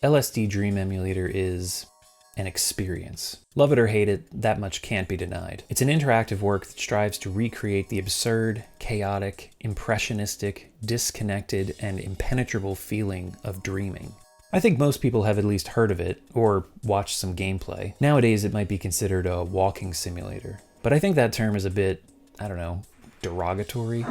LSD Dream Emulator is an experience. Love it or hate it, that much can't be denied. It's an interactive work that strives to recreate the absurd, chaotic, impressionistic, disconnected, and impenetrable feeling of dreaming. I think most people have at least heard of it, or watched some gameplay. Nowadays it might be considered a walking simulator, but I think that term is a bit, I don't know, derogatory?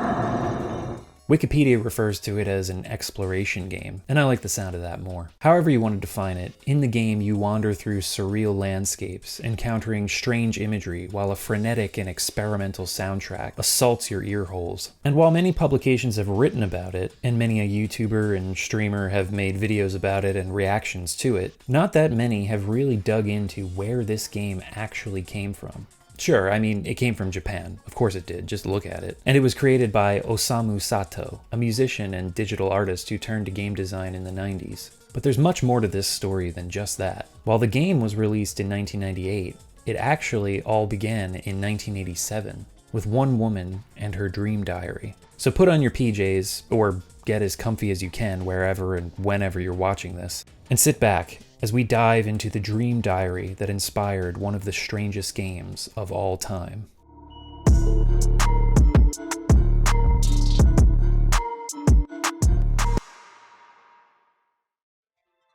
Wikipedia refers to it as an exploration game, and I like the sound of that more. However you want to define it, in the game you wander through surreal landscapes, encountering strange imagery while a frenetic and experimental soundtrack assaults your ear holes. And while many publications have written about it, and many a YouTuber and streamer have made videos about it and reactions to it, not that many have really dug into where this game actually came from. Sure, I mean, it came from Japan. Of course it did, just look at it. And it was created by Osamu Sato, a musician and digital artist who turned to game design in the 90s. But there's much more to this story than just that. While the game was released in 1998, it actually all began in 1987, with one woman and her dream diary. So put on your PJs, or get as comfy as you can wherever and whenever you're watching this, and sit back as we dive into the dream diary that inspired one of the strangest games of all time.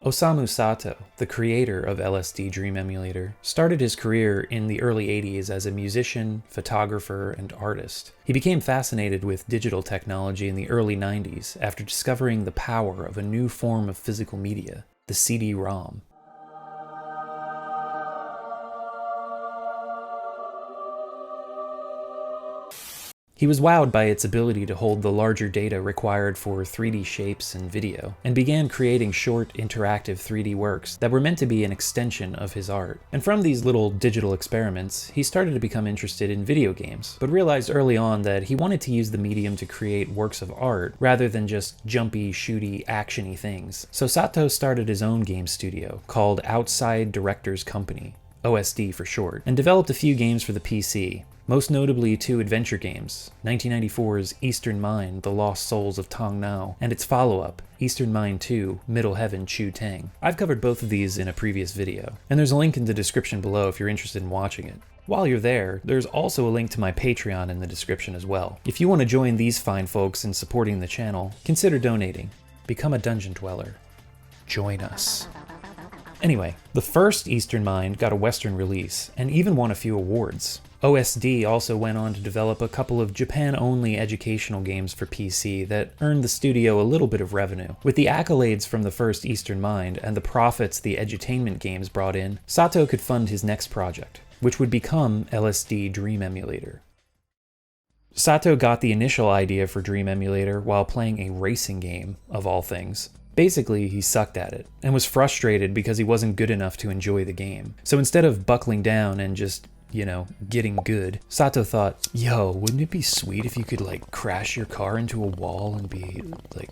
Osamu Sato, the creator of LSD Dream Emulator, started his career in the early 80s as a musician, photographer, and artist. He became fascinated with digital technology in the early 90s after discovering the power of a new form of physical media, the CD-ROM. He was wowed by its ability to hold the larger data required for 3D shapes and video, and began creating short, interactive 3D works that were meant to be an extension of his art. And from these little digital experiments, he started to become interested in video games, but realized early on that he wanted to use the medium to create works of art rather than just jumpy, shooty, actiony things. So Sato started his own game studio called Outside Directors Company, OSD for short, and developed a few games for the PC. Most notably two adventure games, 1994's Eastern Mind, The Lost Souls of Tong Nao, and its follow-up, Eastern Mind 2, Middle Heaven Chu Tang. I've covered both of these in a previous video, and there's a link in the description below if you're interested in watching it. While you're there, there's also a link to my Patreon in the description as well. If you want to join these fine folks in supporting the channel, consider donating. Become a dungeon dweller. Join us. Anyway, the first Eastern Mind got a Western release, and even won a few awards. OSD also went on to develop a couple of Japan-only educational games for PC that earned the studio a little bit of revenue. With the accolades from the first Eastern Mind and the profits the edutainment games brought in, Sato could fund his next project, which would become LSD Dream Emulator. Sato got the initial idea for Dream Emulator while playing a racing game, of all things. Basically, he sucked at it, and was frustrated because he wasn't good enough to enjoy the game. So instead of buckling down and just, getting good, Sato thought, yo, wouldn't it be sweet if you could, crash your car into a wall and be,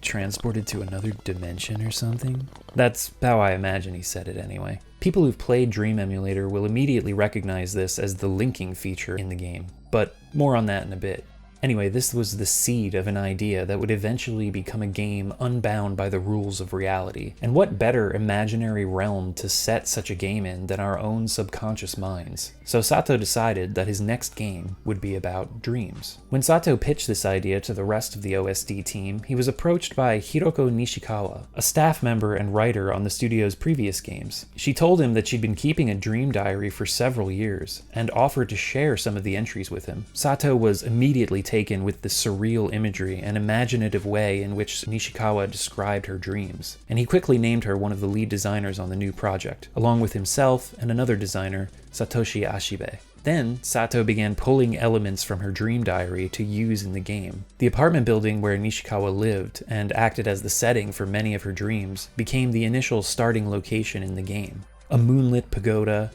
transported to another dimension or something? That's how I imagine he said it anyway. People who've played Dream Emulator will immediately recognize this as the linking feature in the game, but more on that in a bit. Anyway, this was the seed of an idea that would eventually become a game unbound by the rules of reality. And what better imaginary realm to set such a game in than our own subconscious minds? So Sato decided that his next game would be about dreams. When Sato pitched this idea to the rest of the OSD team, he was approached by Hiroko Nishikawa, a staff member and writer on the studio's previous games. She told him that she'd been keeping a dream diary for several years, and offered to share some of the entries with him. Sato was immediately taken with the surreal imagery and imaginative way in which Nishikawa described her dreams, and he quickly named her one of the lead designers on the new project, along with himself and another designer, Satoshi Ashibe. Then, Sato began pulling elements from her dream diary to use in the game. The apartment building where Nishikawa lived and acted as the setting for many of her dreams became the initial starting location in the game. A moonlit pagoda,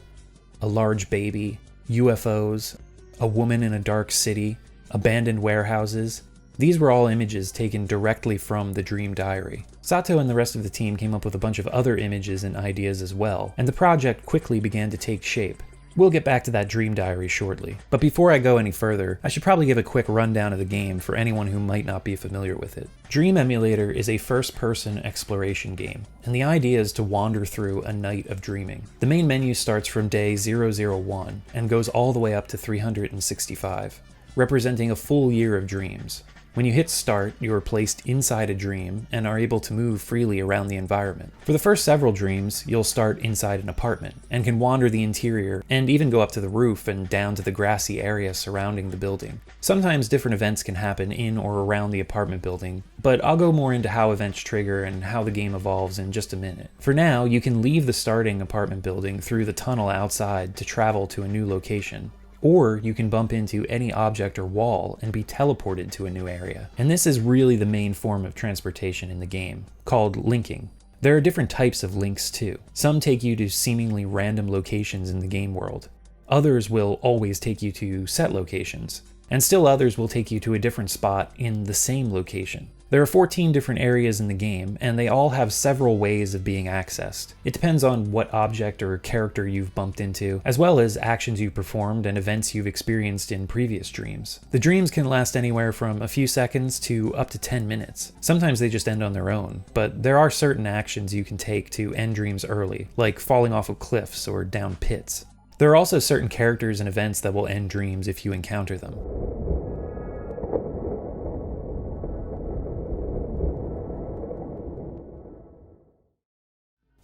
a large baby, UFOs, a woman in a dark city, abandoned warehouses. These were all images taken directly from the dream diary. Sato and the rest of the team came up with a bunch of other images and ideas as well, and the project quickly began to take shape. We'll get back to that dream diary shortly, but before I go any further, I should probably give a quick rundown of the game for anyone who might not be familiar with it. Dream Emulator is a first-person exploration game, and the idea is to wander through a night of dreaming. The main menu starts from day 001 and goes all the way up to 365, representing a full year of dreams. When you hit start, you are placed inside a dream and are able to move freely around the environment. For the first several dreams, you'll start inside an apartment and can wander the interior and even go up to the roof and down to the grassy area surrounding the building. Sometimes different events can happen in or around the apartment building, but I'll go more into how events trigger and how the game evolves in just a minute. For now, you can leave the starting apartment building through the tunnel outside to travel to a new location. Or you can bump into any object or wall and be teleported to a new area. And this is really the main form of transportation in the game, called linking. There are different types of links too. Some take you to seemingly random locations in the game world. Others will always take you to set locations. And still others will take you to a different spot in the same location. There are 14 different areas in the game, and they all have several ways of being accessed. It depends on what object or character you've bumped into, as well as actions you've performed and events you've experienced in previous dreams. The dreams can last anywhere from a few seconds to up to 10 minutes. Sometimes they just end on their own, but there are certain actions you can take to end dreams early, like falling off of cliffs or down pits. There are also certain characters and events that will end dreams if you encounter them.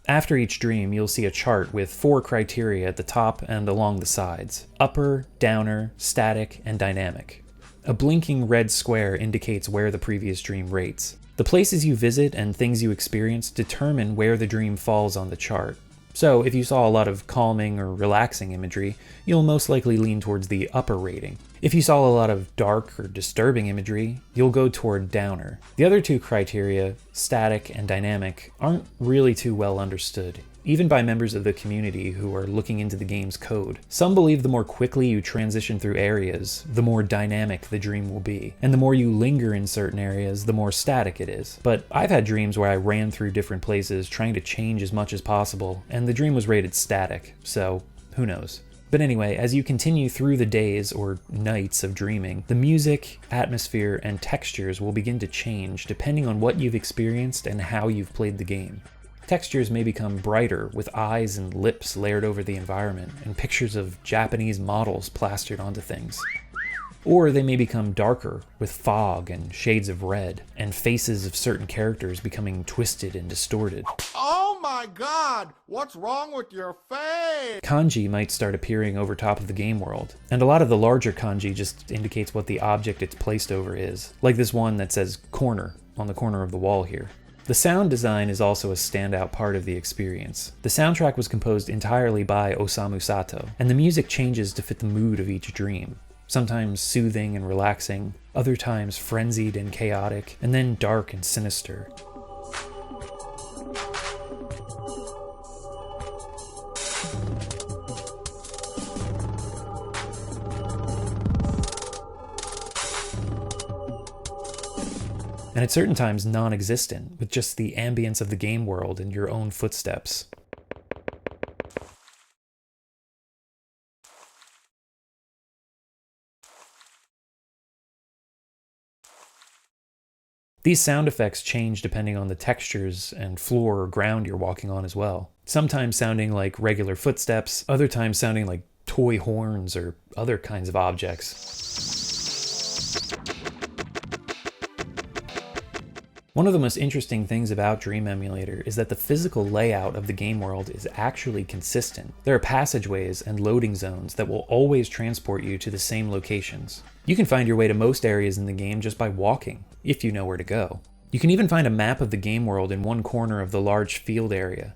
After each dream, you'll see a chart with 4 criteria at the top and along the sides: upper, downer, static, and dynamic. A blinking red square indicates where the previous dream rates. The places you visit and things you experience determine where the dream falls on the chart. So if you saw a lot of calming or relaxing imagery, you'll most likely lean towards the upper rating. If you saw a lot of dark or disturbing imagery, you'll go toward downer. The other 2 criteria, static and dynamic, aren't really too well understood, even by members of the community who are looking into the game's code. Some believe the more quickly you transition through areas, the more dynamic the dream will be, and the more you linger in certain areas, the more static it is. But I've had dreams where I ran through different places trying to change as much as possible, and the dream was rated static, so who knows. But anyway, as you continue through the days or nights of dreaming, the music, atmosphere, and textures will begin to change depending on what you've experienced and how you've played the game. Textures may become brighter, with eyes and lips layered over the environment, and pictures of Japanese models plastered onto things. Or they may become darker, with fog and shades of red, and faces of certain characters becoming twisted and distorted. Oh my god! What's wrong with your face? Kanji might start appearing over top of the game world, and a lot of the larger kanji just indicates what the object it's placed over is, like this one that says corner on the corner of the wall here. The sound design is also a standout part of the experience. The soundtrack was composed entirely by Osamu Sato, and the music changes to fit the mood of each dream. Sometimes soothing and relaxing, other times frenzied and chaotic, and then dark and sinister. And at certain times non-existent, with just the ambience of the game world and your own footsteps. These sound effects change depending on the textures and floor or ground you're walking on as well. Sometimes sounding like regular footsteps, other times sounding like toy horns or other kinds of objects. One of the most interesting things about Dream Emulator is that the physical layout of the game world is actually consistent. There are passageways and loading zones that will always transport you to the same locations. You can find your way to most areas in the game just by walking, if you know where to go. You can even find a map of the game world in one corner of the large field area.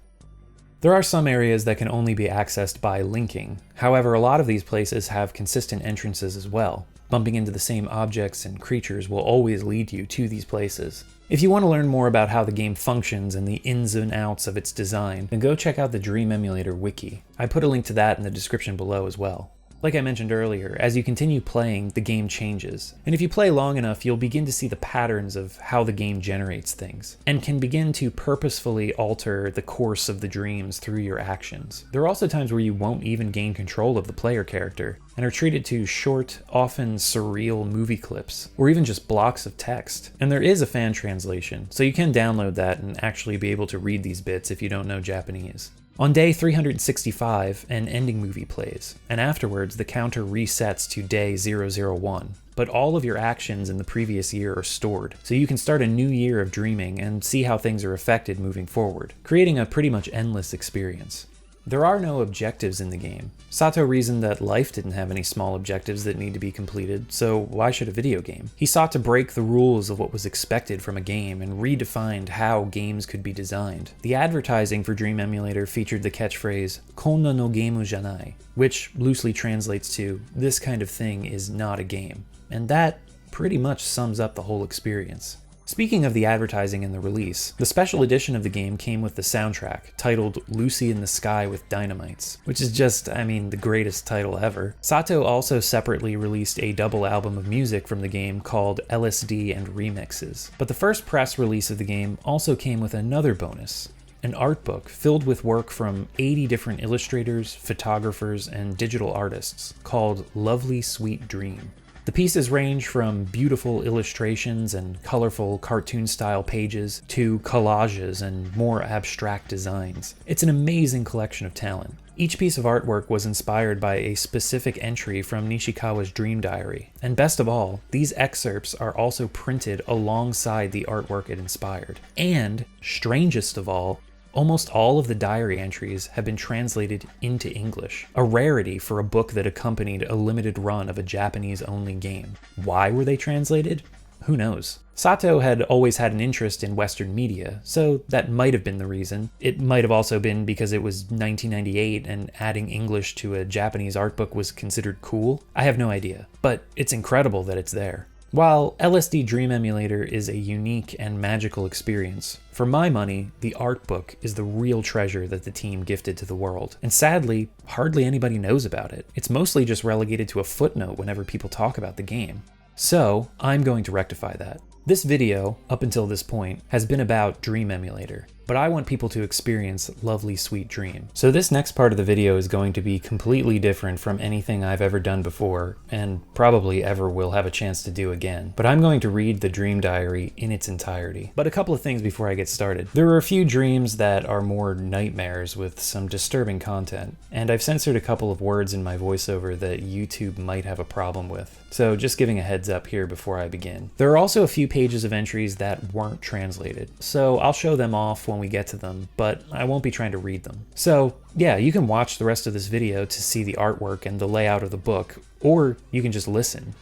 There are some areas that can only be accessed by linking. However, a lot of these places have consistent entrances as well. Bumping into the same objects and creatures will always lead you to these places. If you want to learn more about how the game functions and the ins and outs of its design, then go check out the Dream Emulator wiki. I put a link to that in the description below as well. Like I mentioned earlier, as you continue playing, the game changes. And if you play long enough, you'll begin to see the patterns of how the game generates things, and can begin to purposefully alter the course of the dreams through your actions. There are also times where you won't even gain control of the player character, and are treated to short, often surreal movie clips, or even just blocks of text. And there is a fan translation, so you can download that and actually be able to read these bits if you don't know Japanese. On day 365, an ending movie plays, and afterwards the counter resets to day 001. But all of your actions in the previous year are stored, so you can start a new year of dreaming and see how things are affected moving forward, creating a pretty much endless experience. There are no objectives in the game. Sato reasoned that life didn't have any small objectives that need to be completed, so why should a video game? He sought to break the rules of what was expected from a game and redefined how games could be designed. The advertising for Dream Emulator featured the catchphrase, "Konna no geimu janai," which loosely translates to, "This kind of thing is not a game." And that pretty much sums up the whole experience. Speaking of the advertising and the release, the special edition of the game came with the soundtrack, titled Lucy in the Sky with Dynamites, which is just, the greatest title ever. Sato also separately released a double album of music from the game called LSD and Remixes. But the first press release of the game also came with another bonus, an art book filled with work from 80 different illustrators, photographers, and digital artists, called Lovely Sweet Dream. The pieces range from beautiful illustrations and colorful cartoon-style pages to collages and more abstract designs. It's an amazing collection of talent. Each piece of artwork was inspired by a specific entry from Nishikawa's Dream Diary. And best of all, these excerpts are also printed alongside the artwork it inspired. And, strangest of all, almost all of the diary entries have been translated into English, a rarity for a book that accompanied a limited run of a Japanese-only game. Why were they translated? Who knows? Sato had always had an interest in Western media, so that might have been the reason. It might have also been because it was 1998 and adding English to a Japanese art book was considered cool. I have no idea, but it's incredible that it's there. While LSD Dream Emulator is a unique and magical experience, for my money, the art book is the real treasure that the team gifted to the world. And sadly, hardly anybody knows about it. It's mostly just relegated to a footnote whenever people talk about the game. So, I'm going to rectify that. This video, up until this point, has been about Dream Emulator, but I want people to experience Lovely Sweet Dream. So this next part of the video is going to be completely different from anything I've ever done before, and probably ever will have a chance to do again. But I'm going to read the Dream Diary in its entirety. But a couple of things before I get started. There are a few dreams that are more nightmares with some disturbing content, and I've censored a couple of words in my voiceover that YouTube might have a problem with. So just giving a heads up here before I begin. There are also a few pages of entries that weren't translated, so I'll show them off when we get to them, but I won't be trying to read them. So yeah, you can watch the rest of this video to see the artwork and the layout of the book, or you can just listen,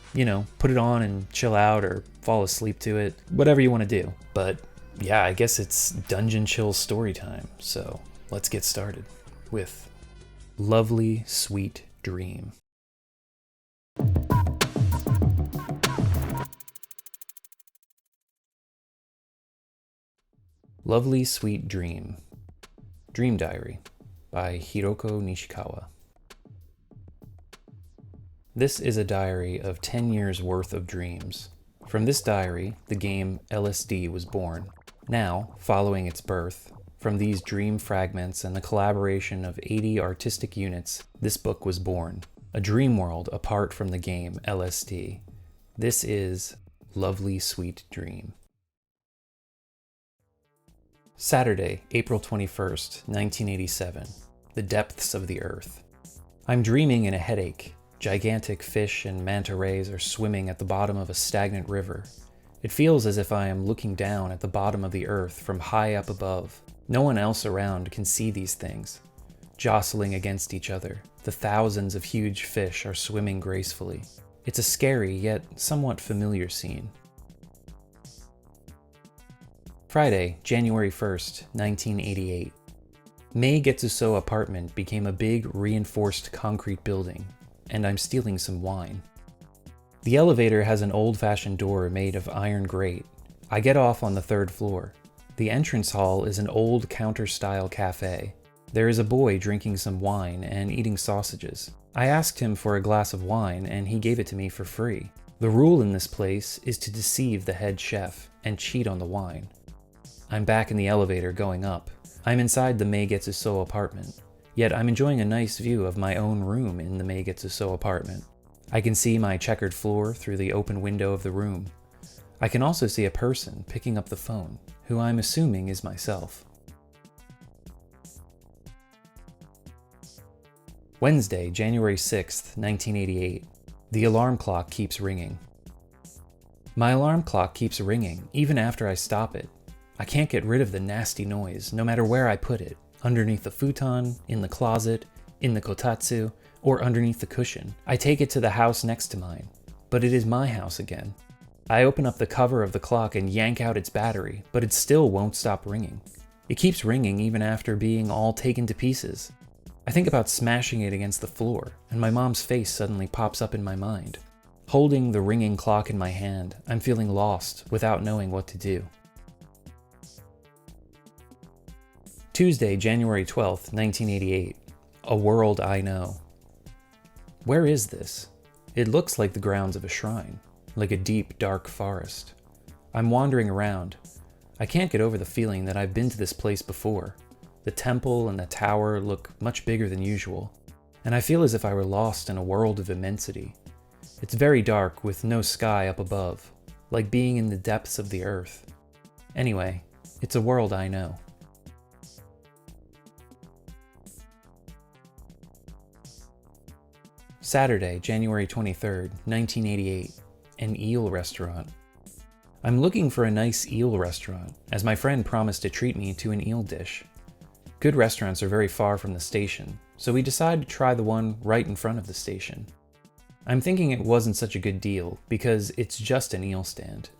put it on and chill out or fall asleep to it, whatever you want to do. But yeah, I guess it's Dungeon Chill story time, so let's get started with Lovely Sweet Dream. Lovely Sweet Dream. Dream Diary by Hiroko Nishikawa. This is a diary of 10 years worth of dreams. From this diary, the game LSD was born. Now, following its birth, from these dream fragments and the collaboration of 80 artistic units, this book was born. A dream world apart from the game LSD. This is Lovely Sweet Dream. Saturday, April 21st, 1987. The depths of the earth. I'm dreaming in a headache. Gigantic fish and manta rays are swimming at the bottom of a stagnant river. It feels as if I am looking down at the bottom of the earth from high up above. No one else around can see these things. Jostling against each other, the thousands of huge fish are swimming gracefully. It's a scary yet somewhat familiar scene. Friday, January 1st, 1988. Mei Getsuso apartment became a big, reinforced concrete building, and I'm stealing some wine. The elevator has an old-fashioned door made of iron grate. I get off on the 3rd floor. The entrance hall is an old counter-style cafe. There is a boy drinking some wine and eating sausages. I asked him for a glass of wine and he gave it to me for free. The rule in this place is to deceive the head chef and cheat on the wine. I'm back in the elevator going up. I'm inside the Meigetsuso apartment, yet I'm enjoying a nice view of my own room in the Meigetsuso apartment. I can see my checkered floor through the open window of the room. I can also see a person picking up the phone, who I'm assuming is myself. Wednesday, January 6th, 1988. The alarm clock keeps ringing. My alarm clock keeps ringing even after I stop it. I can't get rid of the nasty noise, no matter where I put it, underneath the futon, in the closet, in the kotatsu, or underneath the cushion. I take it to the house next to mine, but it is my house again. I open up the cover of the clock and yank out its battery, but it still won't stop ringing. It keeps ringing even after being all taken to pieces. I think about smashing it against the floor, and my mom's face suddenly pops up in my mind. Holding the ringing clock in my hand, I'm feeling lost without knowing what to do. Tuesday, January 12th, 1988. A World I Know. Where is this? It looks like the grounds of a shrine, like a deep, dark forest. I'm wandering around. I can't get over the feeling that I've been to this place before. The temple and the tower look much bigger than usual, and I feel as if I were lost in a world of immensity. It's very dark with no sky up above, like being in the depths of the earth. Anyway, it's a world I know. Saturday, January 23rd, 1988. An eel restaurant. I'm looking for a nice eel restaurant, as my friend promised to treat me to an eel dish. Good restaurants are very far from the station, so we decide to try the one right in front of the station. I'm thinking it wasn't such a good deal, because it's just an eel stand.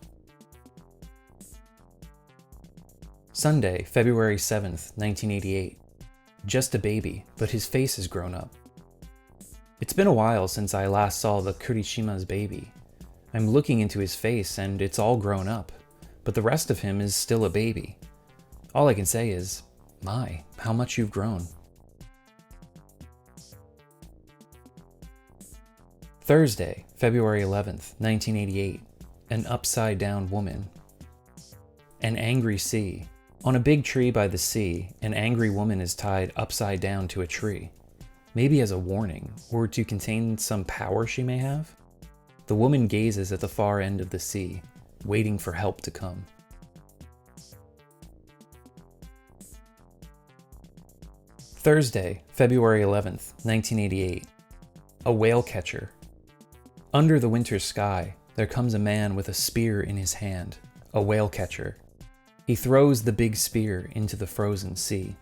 Sunday, February 7th, 1988. Just a baby, but his face has grown up. It's been a while since I last saw the Kurishima's baby. I'm looking into his face and it's all grown up, but the rest of him is still a baby. All I can say is, my, how much you've grown. Thursday, February 11th, 1988. An upside down woman. An angry sea. On a big tree by the sea, an angry woman is tied upside down to a tree. Maybe as a warning, or to contain some power she may have? The woman gazes at the far end of the sea, waiting for help to come. Thursday, February 11th, 1988. A whale catcher. Under the winter sky, there comes a man with a spear in his hand, a whale catcher. He throws the big spear into the frozen sea.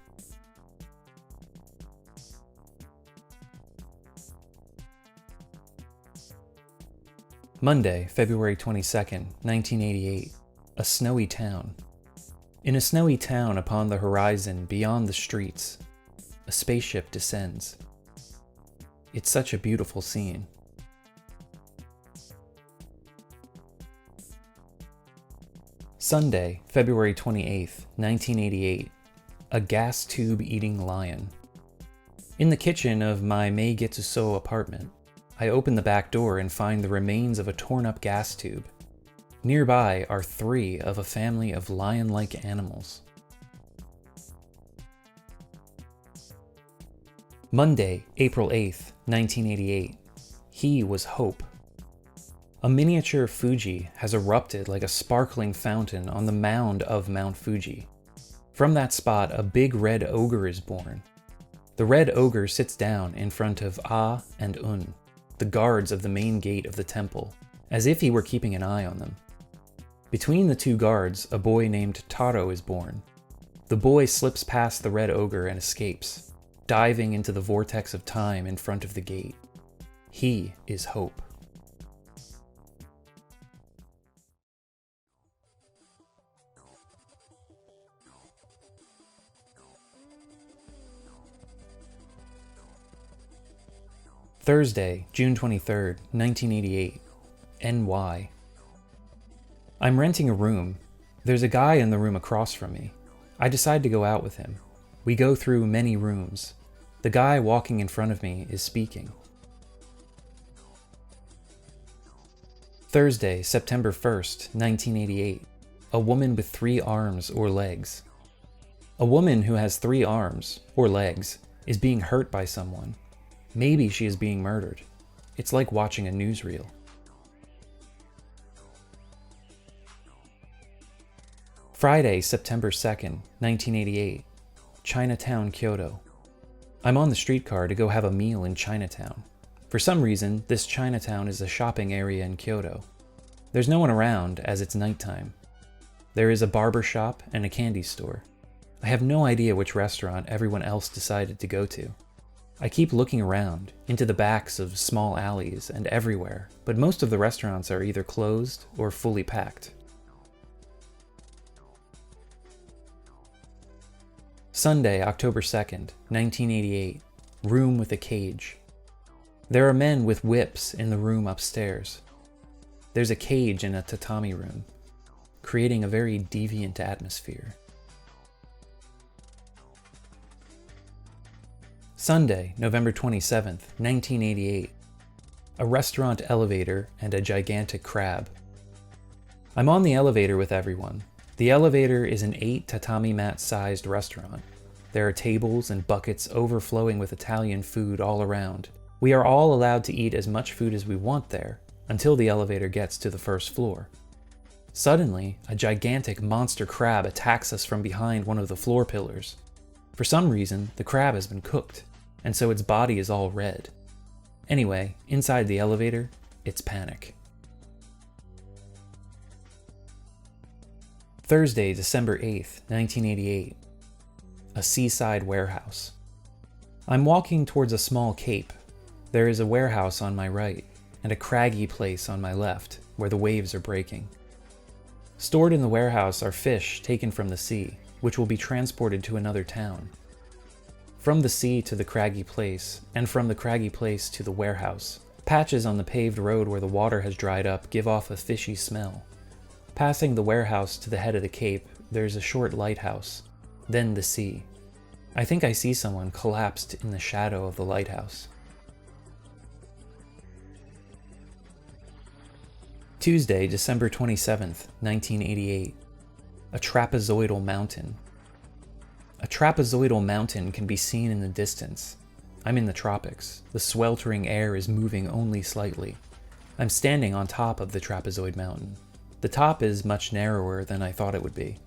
Monday, February 22nd, 1988. A snowy town. In a snowy town upon the horizon beyond the streets, a spaceship descends. It's such a beautiful scene. Sunday, February 28th, 1988. A gas tube eating lion. In the kitchen of my Meigetsuso apartment, I open the back door and find the remains of a torn-up gas tube. Nearby are 3 of a family of lion-like animals. Monday, April 8th, 1988. He was Hope. A miniature Fuji has erupted like a sparkling fountain on the mound of Mount Fuji. From that spot, a big red ogre is born. The red ogre sits down in front of A and Un, the guards of the main gate of the temple, as if he were keeping an eye on them. Between the 2 guards, a boy named Taro is born. The boy slips past the red ogre and escapes, diving into the vortex of time in front of the gate. He is Hope. Thursday, June 23rd, 1988. NY. I'm renting a room. There's a guy in the room across from me. I decide to go out with him. We go through many rooms. The guy walking in front of me is speaking. Thursday, September 1st, 1988. A woman with 3 arms or legs. A woman who has 3 arms, or legs, is being hurt by someone. Maybe she is being murdered. It's like watching a newsreel. Friday, September 2nd, 1988. Chinatown, Kyoto. I'm on the streetcar to go have a meal in Chinatown. For some reason, this Chinatown is a shopping area in Kyoto. There's no one around as it's nighttime. There is a barber shop and a candy store. I have no idea which restaurant everyone else decided to go to. I keep looking around, into the backs of small alleys and everywhere, but most of the restaurants are either closed or fully packed. Sunday, October 2nd, 1988. Room with a cage. There are men with whips in the room upstairs. There's a cage in a tatami room, creating a very deviant atmosphere. Sunday, November 27th, 1988. A restaurant elevator and a gigantic crab. I'm on the elevator with everyone. The elevator is an 8 tatami mat-sized restaurant. There are tables and buckets overflowing with Italian food all around. We are all allowed to eat as much food as we want there, until the elevator gets to the first floor. Suddenly, a gigantic monster crab attacks us from behind one of the floor pillars. For some reason, the crab has been cooked, and so its body is all red. Anyway, inside the elevator, it's panic. Thursday, December 8th, 1988. A seaside warehouse. I'm walking towards a small cape. There is a warehouse on my right, and a craggy place on my left, where the waves are breaking. Stored in the warehouse are fish taken from the sea, which will be transported to another town. From the sea to the craggy place, and from the craggy place to the warehouse, patches on the paved road where the water has dried up give off a fishy smell. Passing the warehouse to the head of the cape, there's a short lighthouse, then the sea. I think I see someone collapsed in the shadow of the lighthouse. Tuesday, December 27th, 1988. A trapezoidal mountain. A trapezoidal mountain can be seen in the distance. I'm in the tropics. The sweltering air is moving only slightly. I'm standing on top of the trapezoid mountain. The top is much narrower than I thought it would be,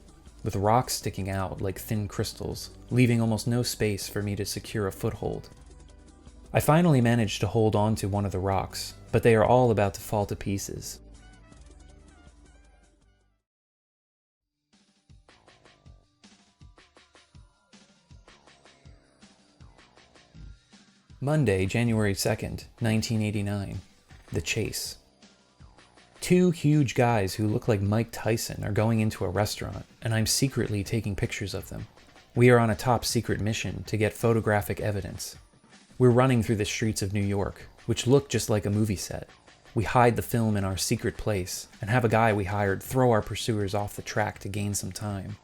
with rocks sticking out like thin crystals, leaving almost no space for me to secure a foothold. I finally managed to hold on to one of the rocks, but they are all about to fall to pieces. Monday, January 2nd, 1989. The Chase. 2 huge guys who look like Mike Tyson are going into a restaurant, and I'm secretly taking pictures of them. We are on a top secret mission to get photographic evidence. We're running through the streets of New York, which look just like a movie set. We hide the film in our secret place, and have a guy we hired throw our pursuers off the track to gain some time.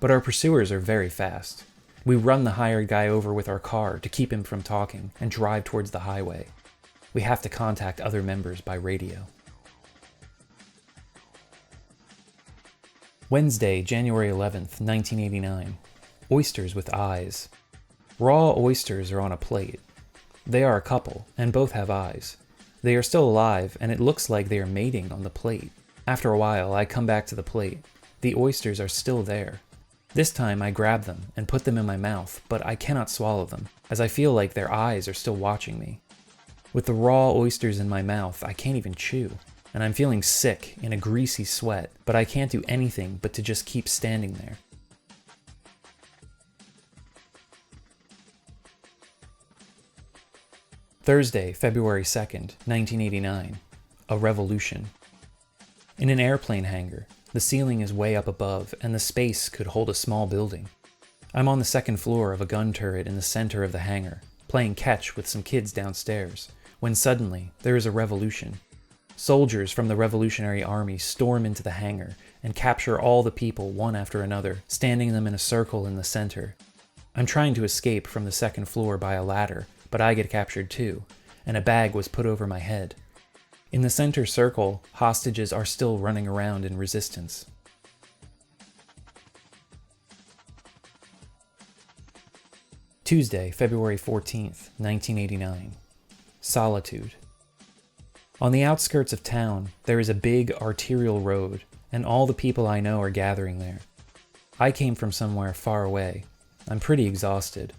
But our pursuers are very fast. We run the hired guy over with our car to keep him from talking, and drive towards the highway. We have to contact other members by radio. Wednesday, January 11th, 1989. Oysters with eyes. Raw oysters are on a plate. They are a couple, and both have eyes. They are still alive, and it looks like they are mating on the plate. After a while, I come back to the plate. The oysters are still there. This time I grab them and put them in my mouth, but I cannot swallow them, as I feel like their eyes are still watching me. With the raw oysters in my mouth, I can't even chew, and I'm feeling sick in a greasy sweat, but I can't do anything but to just keep standing there. Thursday, February 2nd, 1989. A revolution. In an airplane hangar, the ceiling is way up above, and the space could hold a small building. I'm on the second floor of a gun turret in the center of the hangar, playing catch with some kids downstairs, when suddenly there is a revolution. Soldiers from the Revolutionary Army storm into the hangar and capture all the people one after another, standing them in a circle in the center. I'm trying to escape from the second floor by a ladder, but I get captured too, and a bag was put over my head. In the center circle, hostages are still running around in resistance. Tuesday, February 14th, 1989. Solitude. On the outskirts of town, there is a big arterial road, and all the people I know are gathering there. I came from somewhere far away. I'm pretty exhausted.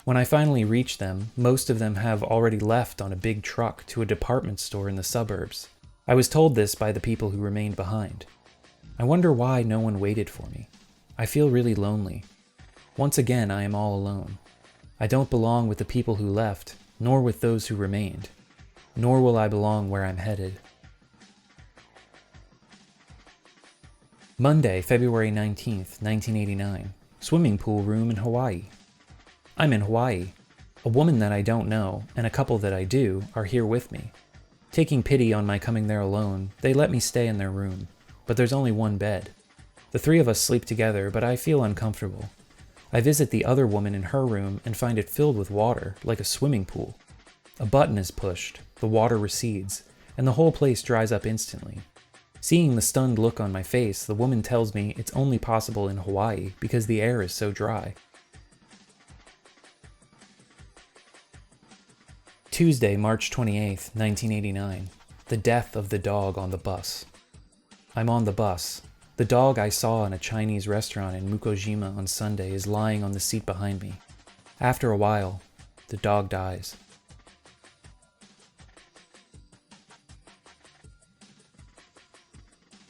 When I finally reach them, most of them have already left on a big truck to a department store in the suburbs. I was told this by the people who remained behind. I wonder why no one waited for me. I feel really lonely. Once again, I am all alone. I don't belong with the people who left, nor with those who remained. Nor will I belong where I'm headed. Monday, February 19th, 1989. Swimming pool room in Hawaii. I'm in Hawaii. A woman that I don't know, and a couple that I do, are here with me. Taking pity on my coming there alone, they let me stay in their room. But there's only one bed. The three of us sleep together, but I feel uncomfortable. I visit the other woman in her room and find it filled with water, like a swimming pool. A button is pushed, the water recedes, and the whole place dries up instantly. Seeing the stunned look on my face, the woman tells me it's only possible in Hawaii because the air is so dry. Tuesday, March 28th, 1989. The death of the dog on the bus. I'm on the bus. The dog I saw in a Chinese restaurant in Mukojima on Sunday is lying on the seat behind me. After a while, the dog dies.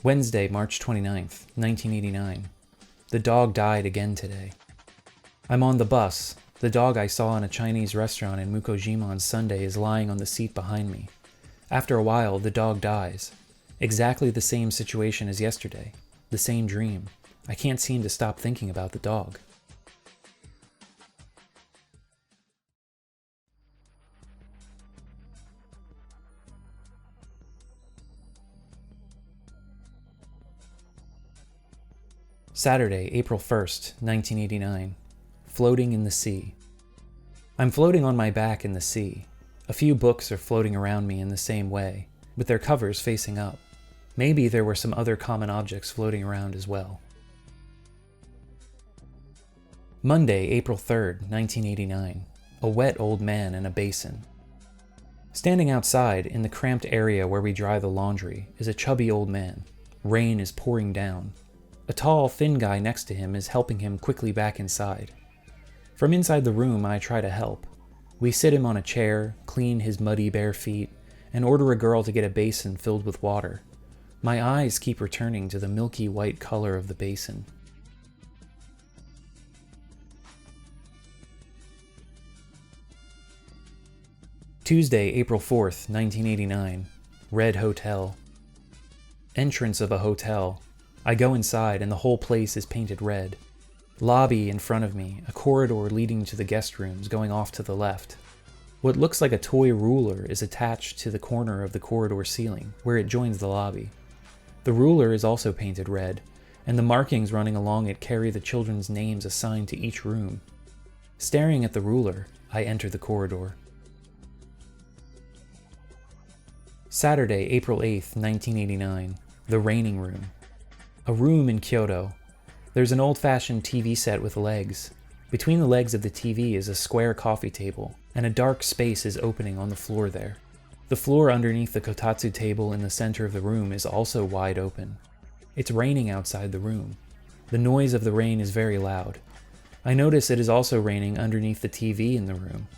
Wednesday, March 29th, 1989. The dog died again today. I'm on the bus. The dog I saw in a Chinese restaurant in Mukojima on Sunday is lying on the seat behind me. After a while, the dog dies. Exactly the same situation as yesterday. The same dream. I can't seem to stop thinking about the dog. Saturday, April 1st, 1989. Floating in the sea. I'm floating on my back in the sea. A few books are floating around me in the same way, with their covers facing up. Maybe there were some other common objects floating around as well. Monday, April 3rd, 1989. A wet old man in a basin. Standing outside, in the cramped area where we dry the laundry, is a chubby old man. Rain is pouring down. A tall, thin guy next to him is helping him quickly back inside. From inside the room, I try to help. We sit him on a chair, clean his muddy bare feet, and order a girl to get a basin filled with water. My eyes keep returning to the milky white color of the basin. Tuesday, April 4th, 1989. Red Hotel. Entrance of a hotel. I go inside and the whole place is painted red. Lobby in front of me, a corridor leading to the guest rooms going off to the left. What looks like a toy ruler is attached to the corner of the corridor ceiling, where it joins the lobby. The ruler is also painted red, and the markings running along it carry the children's names assigned to each room. Staring at the ruler, I enter the corridor. Saturday, April 8th, 1989. The Raining Room. A room in Kyoto. There's an old-fashioned TV set with legs. Between the legs of the TV is a square coffee table, and a dark space is opening on the floor there. The floor underneath the kotatsu table in the center of the room is also wide open. It's raining outside the room. The noise of the rain is very loud. I notice it is also raining underneath the TV in the room,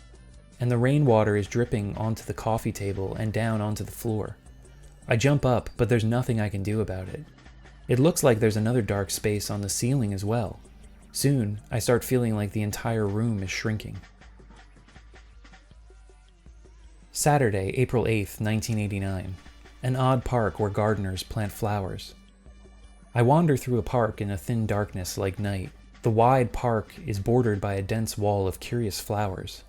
and the rainwater is dripping onto the coffee table and down onto the floor. I jump up, but there's nothing I can do about it. It looks like there's another dark space on the ceiling as well. Soon, I start feeling like the entire room is shrinking. Saturday, April 8th, 1989. An odd park where gardeners plant flowers. I wander through a park in a thin darkness like night. The wide park is bordered by a dense wall of curious flowers.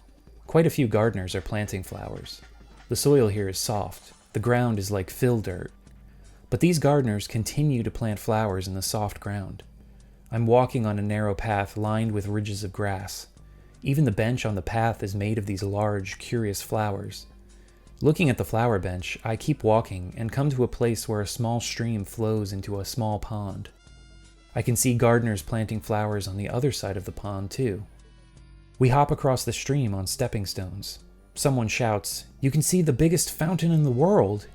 Quite a few gardeners are planting flowers. The soil here is soft. The ground is like fill dirt. But these gardeners continue to plant flowers in the soft ground. I'm walking on a narrow path lined with ridges of grass. Even the bench on the path is made of these large, curious flowers. Looking at the flower bench, I keep walking and come to a place where a small stream flows into a small pond. I can see gardeners planting flowers on the other side of the pond, too. We hop across the stream on stepping stones. Someone shouts, "You can see the biggest fountain in the world!"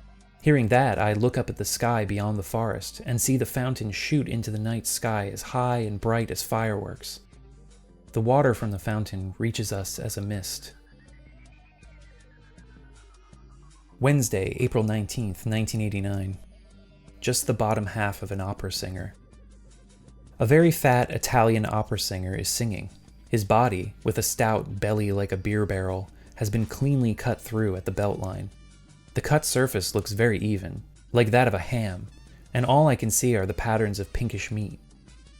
Hearing that, I look up at the sky beyond the forest and see the fountain shoot into the night sky as high and bright as fireworks. The water from the fountain reaches us as a mist. Wednesday, April 19th, 1989. Just the bottom half of an opera singer. A very fat Italian opera singer is singing. His body, with a stout belly like a beer barrel, has been cleanly cut through at the belt line. The cut surface looks very even, like that of a ham, and all I can see are the patterns of pinkish meat.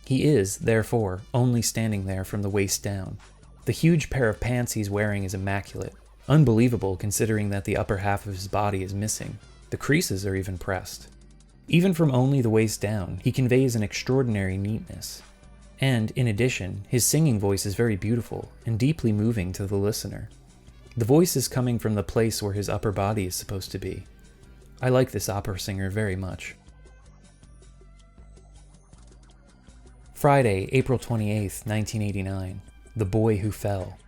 He is, therefore, only standing there from the waist down. The huge pair of pants he's wearing is immaculate, unbelievable considering that the upper half of his body is missing. The creases are even pressed. Even from only the waist down, he conveys an extraordinary neatness. And, in addition, his singing voice is very beautiful and deeply moving to the listener. The voice is coming from the place where his upper body is supposed to be. I like this opera singer very much. Friday, April 28th, 1989. The Boy Who Fell.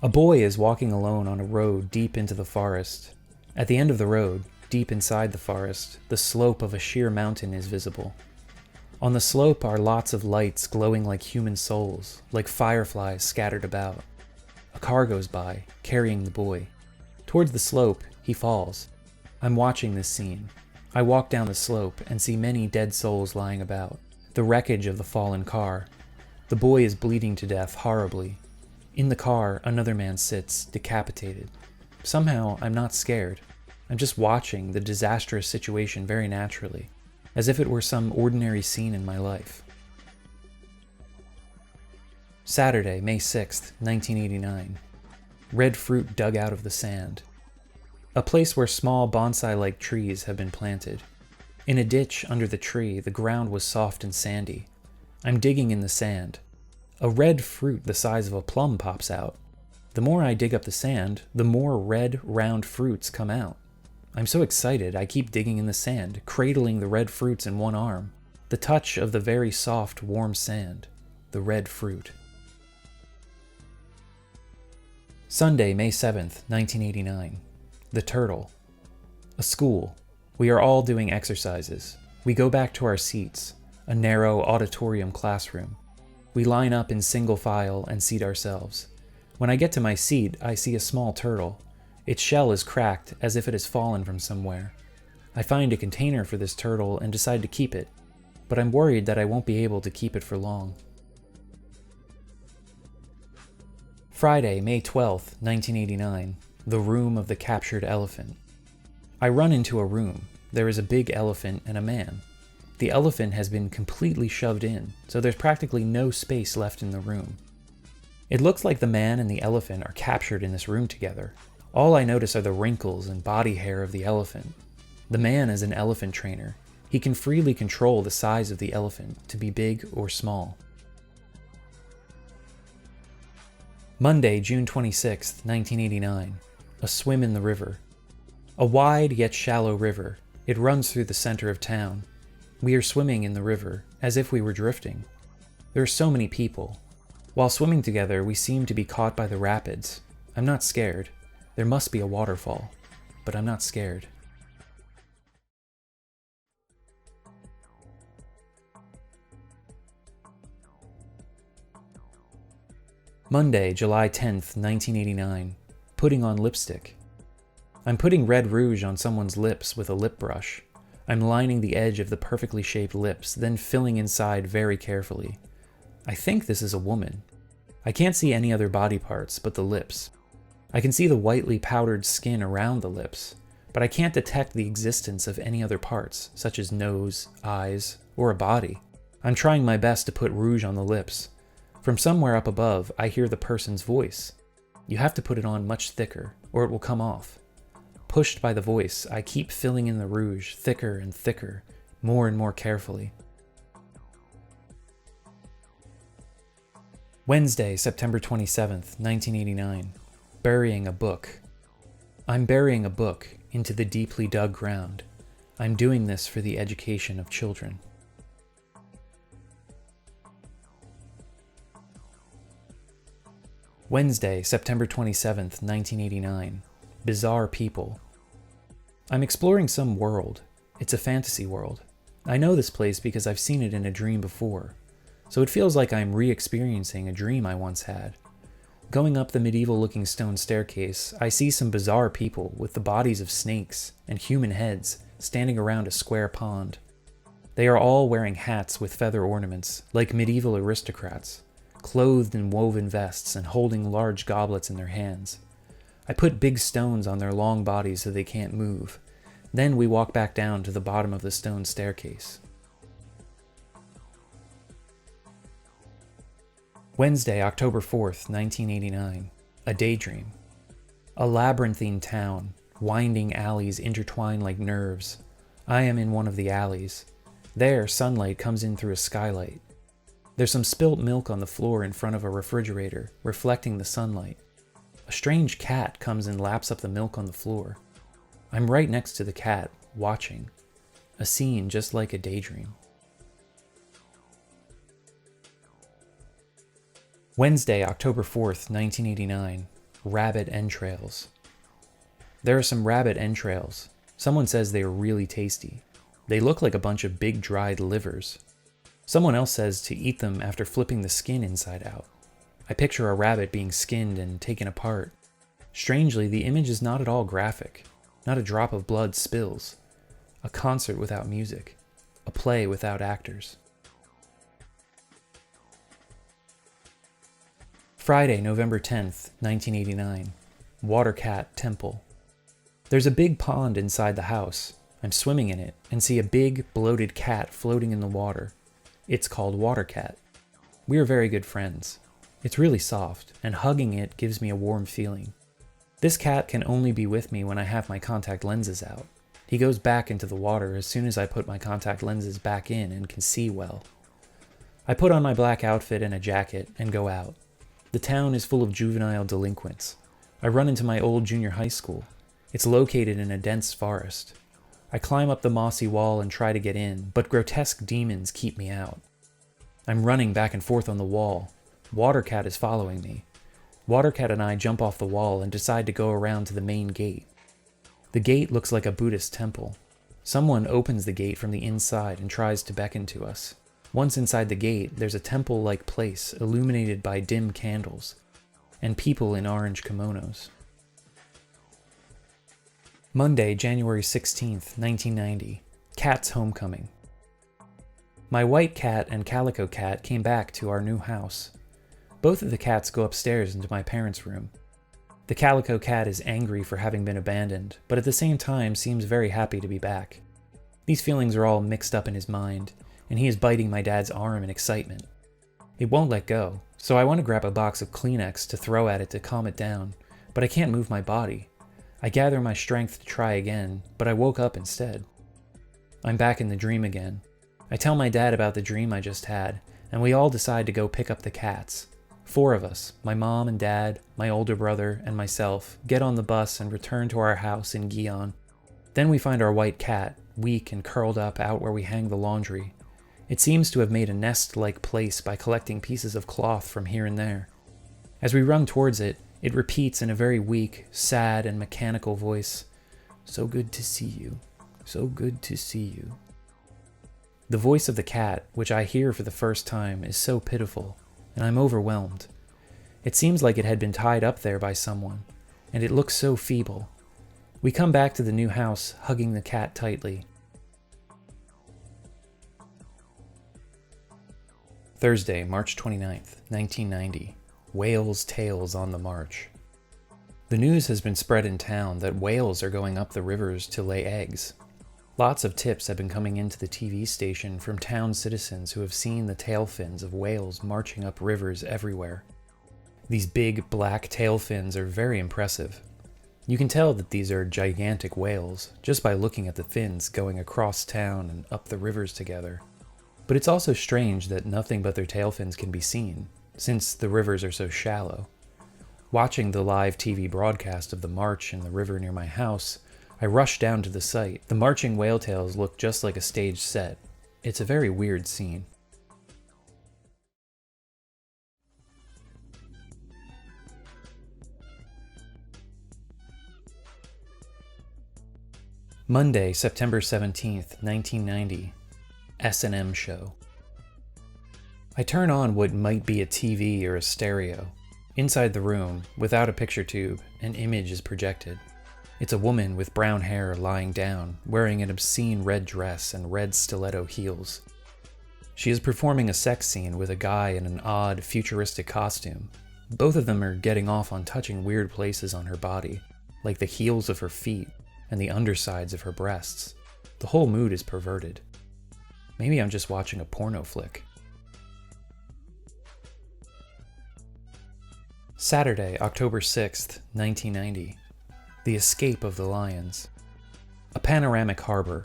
A boy is walking alone on a road deep into the forest. At the end of the road, deep inside the forest, the slope of a sheer mountain is visible. On the slope are lots of lights glowing like human souls, like fireflies scattered about. A car goes by, carrying the boy. Towards the slope, he falls. I'm watching this scene. I walk down the slope and see many dead souls lying about. The wreckage of the fallen car. The boy is bleeding to death horribly. In the car, another man sits, decapitated. Somehow, I'm not scared. I'm just watching the disastrous situation very naturally, as if it were some ordinary scene in my life. Saturday, May 6th, 1989. Red fruit dug out of the sand. A place where small bonsai-like trees have been planted. In a ditch under the tree, the ground was soft and sandy. I'm digging in the sand. A red fruit the size of a plum pops out. The more I dig up the sand, the more red, round fruits come out. I'm so excited, I keep digging in the sand, cradling the red fruits in one arm. The touch of the very soft, warm sand. The red fruit. Sunday, May 7th, 1989. The Turtle. A school. We are all doing exercises. We go back to our seats, a narrow auditorium classroom. We line up in single file and seat ourselves. When I get to my seat, I see a small turtle. Its shell is cracked as if it has fallen from somewhere. I find a container for this turtle and decide to keep it, but I'm worried that I won't be able to keep it for long. Friday, May 12th, 1989. The Room of the Captured Elephant. I run into a room. There is a big elephant and a man. The elephant has been completely shoved in, so there's practically no space left in the room. It looks like the man and the elephant are captured in this room together. All I notice are the wrinkles and body hair of the elephant. The man is an elephant trainer. He can freely control the size of the elephant to be big or small. Monday, June 26th, 1989. A swim in the river. A wide yet shallow river. It runs through the center of town. We are swimming in the river, as if we were drifting. There are so many people. While swimming together, we seem to be caught by the rapids. I'm not scared. There must be a waterfall, but I'm not scared. Monday, July 10th, 1989. Putting on lipstick. I'm putting red rouge on someone's lips with a lip brush. I'm lining the edge of the perfectly shaped lips, then filling inside very carefully. I think this is a woman. I can't see any other body parts but the lips. I can see the whitely powdered skin around the lips, but I can't detect the existence of any other parts, such as nose, eyes, or a body. I'm trying my best to put rouge on the lips. From somewhere up above, I hear the person's voice. You have to put it on much thicker, or it will come off. Pushed by the voice, I keep filling in the rouge thicker and thicker, more and more carefully. Wednesday, September 27th, 1989. Burying a book. I'm burying a book into the deeply dug ground. I'm doing this for the education of children. Wednesday, September 27th, 1989. Bizarre people. I'm exploring some world. It's a fantasy world. I know this place because I've seen it in a dream before, so it feels like I'm re-experiencing a dream I once had. Going up the medieval-looking stone staircase, I see some bizarre people with the bodies of snakes and human heads standing around a square pond. They are all wearing hats with feather ornaments, like medieval aristocrats, clothed in woven vests and holding large goblets in their hands. I put big stones on their long bodies so they can't move. Then we walk back down to the bottom of the stone staircase. Wednesday, October 4th, 1989. A daydream. A labyrinthine town, winding alleys intertwine like nerves. I am in one of the alleys. There, sunlight comes in through a skylight. There's some spilt milk on the floor in front of a refrigerator, reflecting the sunlight. A strange cat comes and laps up the milk on the floor. I'm right next to the cat, watching. A scene just like a daydream. Wednesday, October 4th, 1989. Rabbit entrails. There are some rabbit entrails. Someone says they are really tasty. They look like a bunch of big dried livers. Someone else says to eat them after flipping the skin inside out. I picture a rabbit being skinned and taken apart. Strangely, the image is not at all graphic. Not a drop of blood spills. A concert without music. A play without actors. Friday, November 10th, 1989. Water Cat Temple. There's a big pond inside the house. I'm swimming in it and see a big, bloated cat floating in the water. It's called Water Cat. We are very good friends. It's really soft, and hugging it gives me a warm feeling. This cat can only be with me when I have my contact lenses out. He goes back into the water as soon as I put my contact lenses back in and can see well. I put on my black outfit and a jacket and go out. The town is full of juvenile delinquents. I run into my old junior high school. It's located in a dense forest. I climb up the mossy wall and try to get in, but grotesque demons keep me out. I'm running back and forth on the wall. Water Cat is following me. Water Cat and I jump off the wall and decide to go around to the main gate. The gate looks like a Buddhist temple. Someone opens the gate from the inside and tries to beckon to us. Once inside the gate, there's a temple-like place illuminated by dim candles, and people in orange kimonos. Monday, January 16th, 1990. Cat's homecoming. My white cat and calico cat came back to our new house. Both of the cats go upstairs into my parents' room. The calico cat is angry for having been abandoned, but at the same time seems very happy to be back. These feelings are all mixed up in his mind, and he is biting my dad's arm in excitement. It won't let go, so I want to grab a box of Kleenex to throw at it to calm it down, but I can't move my body. I gather my strength to try again, but I woke up instead. I'm back in the dream again. I tell my dad about the dream I just had, and we all decide to go pick up the cats. 4 of us, my mom and dad, my older brother, and myself, get on the bus and return to our house in Guion. Then we find our white cat, weak and curled up out where we hang the laundry. It seems to have made a nest-like place by collecting pieces of cloth from here and there. As we run towards it, it repeats in a very weak, sad, and mechanical voice, "So good to see you. So good to see you." The voice of the cat, which I hear for the first time, is so pitiful, and I'm overwhelmed. It seems like it had been tied up there by someone, and it looks so feeble. We come back to the new house, hugging the cat tightly. Thursday, March 29th, 1990. Whales' tails on the march. The news has been spread in town that whales are going up the rivers to lay eggs. Lots of tips have been coming into the TV station from town citizens who have seen the tail fins of whales marching up rivers everywhere. These big, black tail fins are very impressive. You can tell that these are gigantic whales just by looking at the fins going across town and up the rivers together. But it's also strange that nothing but their tail fins can be seen, since the rivers are so shallow. Watching the live TV broadcast of the march in the river near my house, I rushed down to the site. The marching whaletails look just like a stage set. It's a very weird scene. Monday, September 17th, 1990. S&M show. I turn on what might be a TV or a stereo. Inside the room, without a picture tube, an image is projected. It's a woman with brown hair lying down, wearing an obscene red dress and red stiletto heels. She is performing a sex scene with a guy in an odd, futuristic costume. Both of them are getting off on touching weird places on her body, like the heels of her feet and the undersides of her breasts. The whole mood is perverted. Maybe I'm just watching a porno flick. Saturday, October 6th, 1990. The escape of the lions. A panoramic harbor.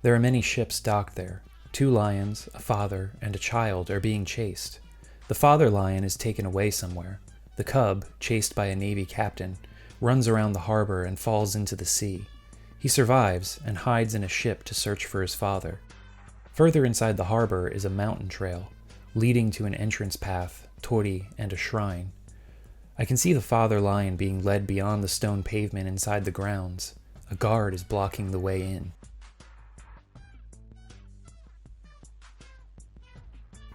There are many ships docked there. 2 lions, a father, and a child are being chased. The father lion is taken away somewhere. The cub, chased by a Navy captain, runs around the harbor and falls into the sea. He survives and hides in a ship to search for his father. Further inside the harbor is a mountain trail, leading to an entrance path, torii, and a shrine. I can see the father lion being led beyond the stone pavement inside the grounds. A guard is blocking the way in.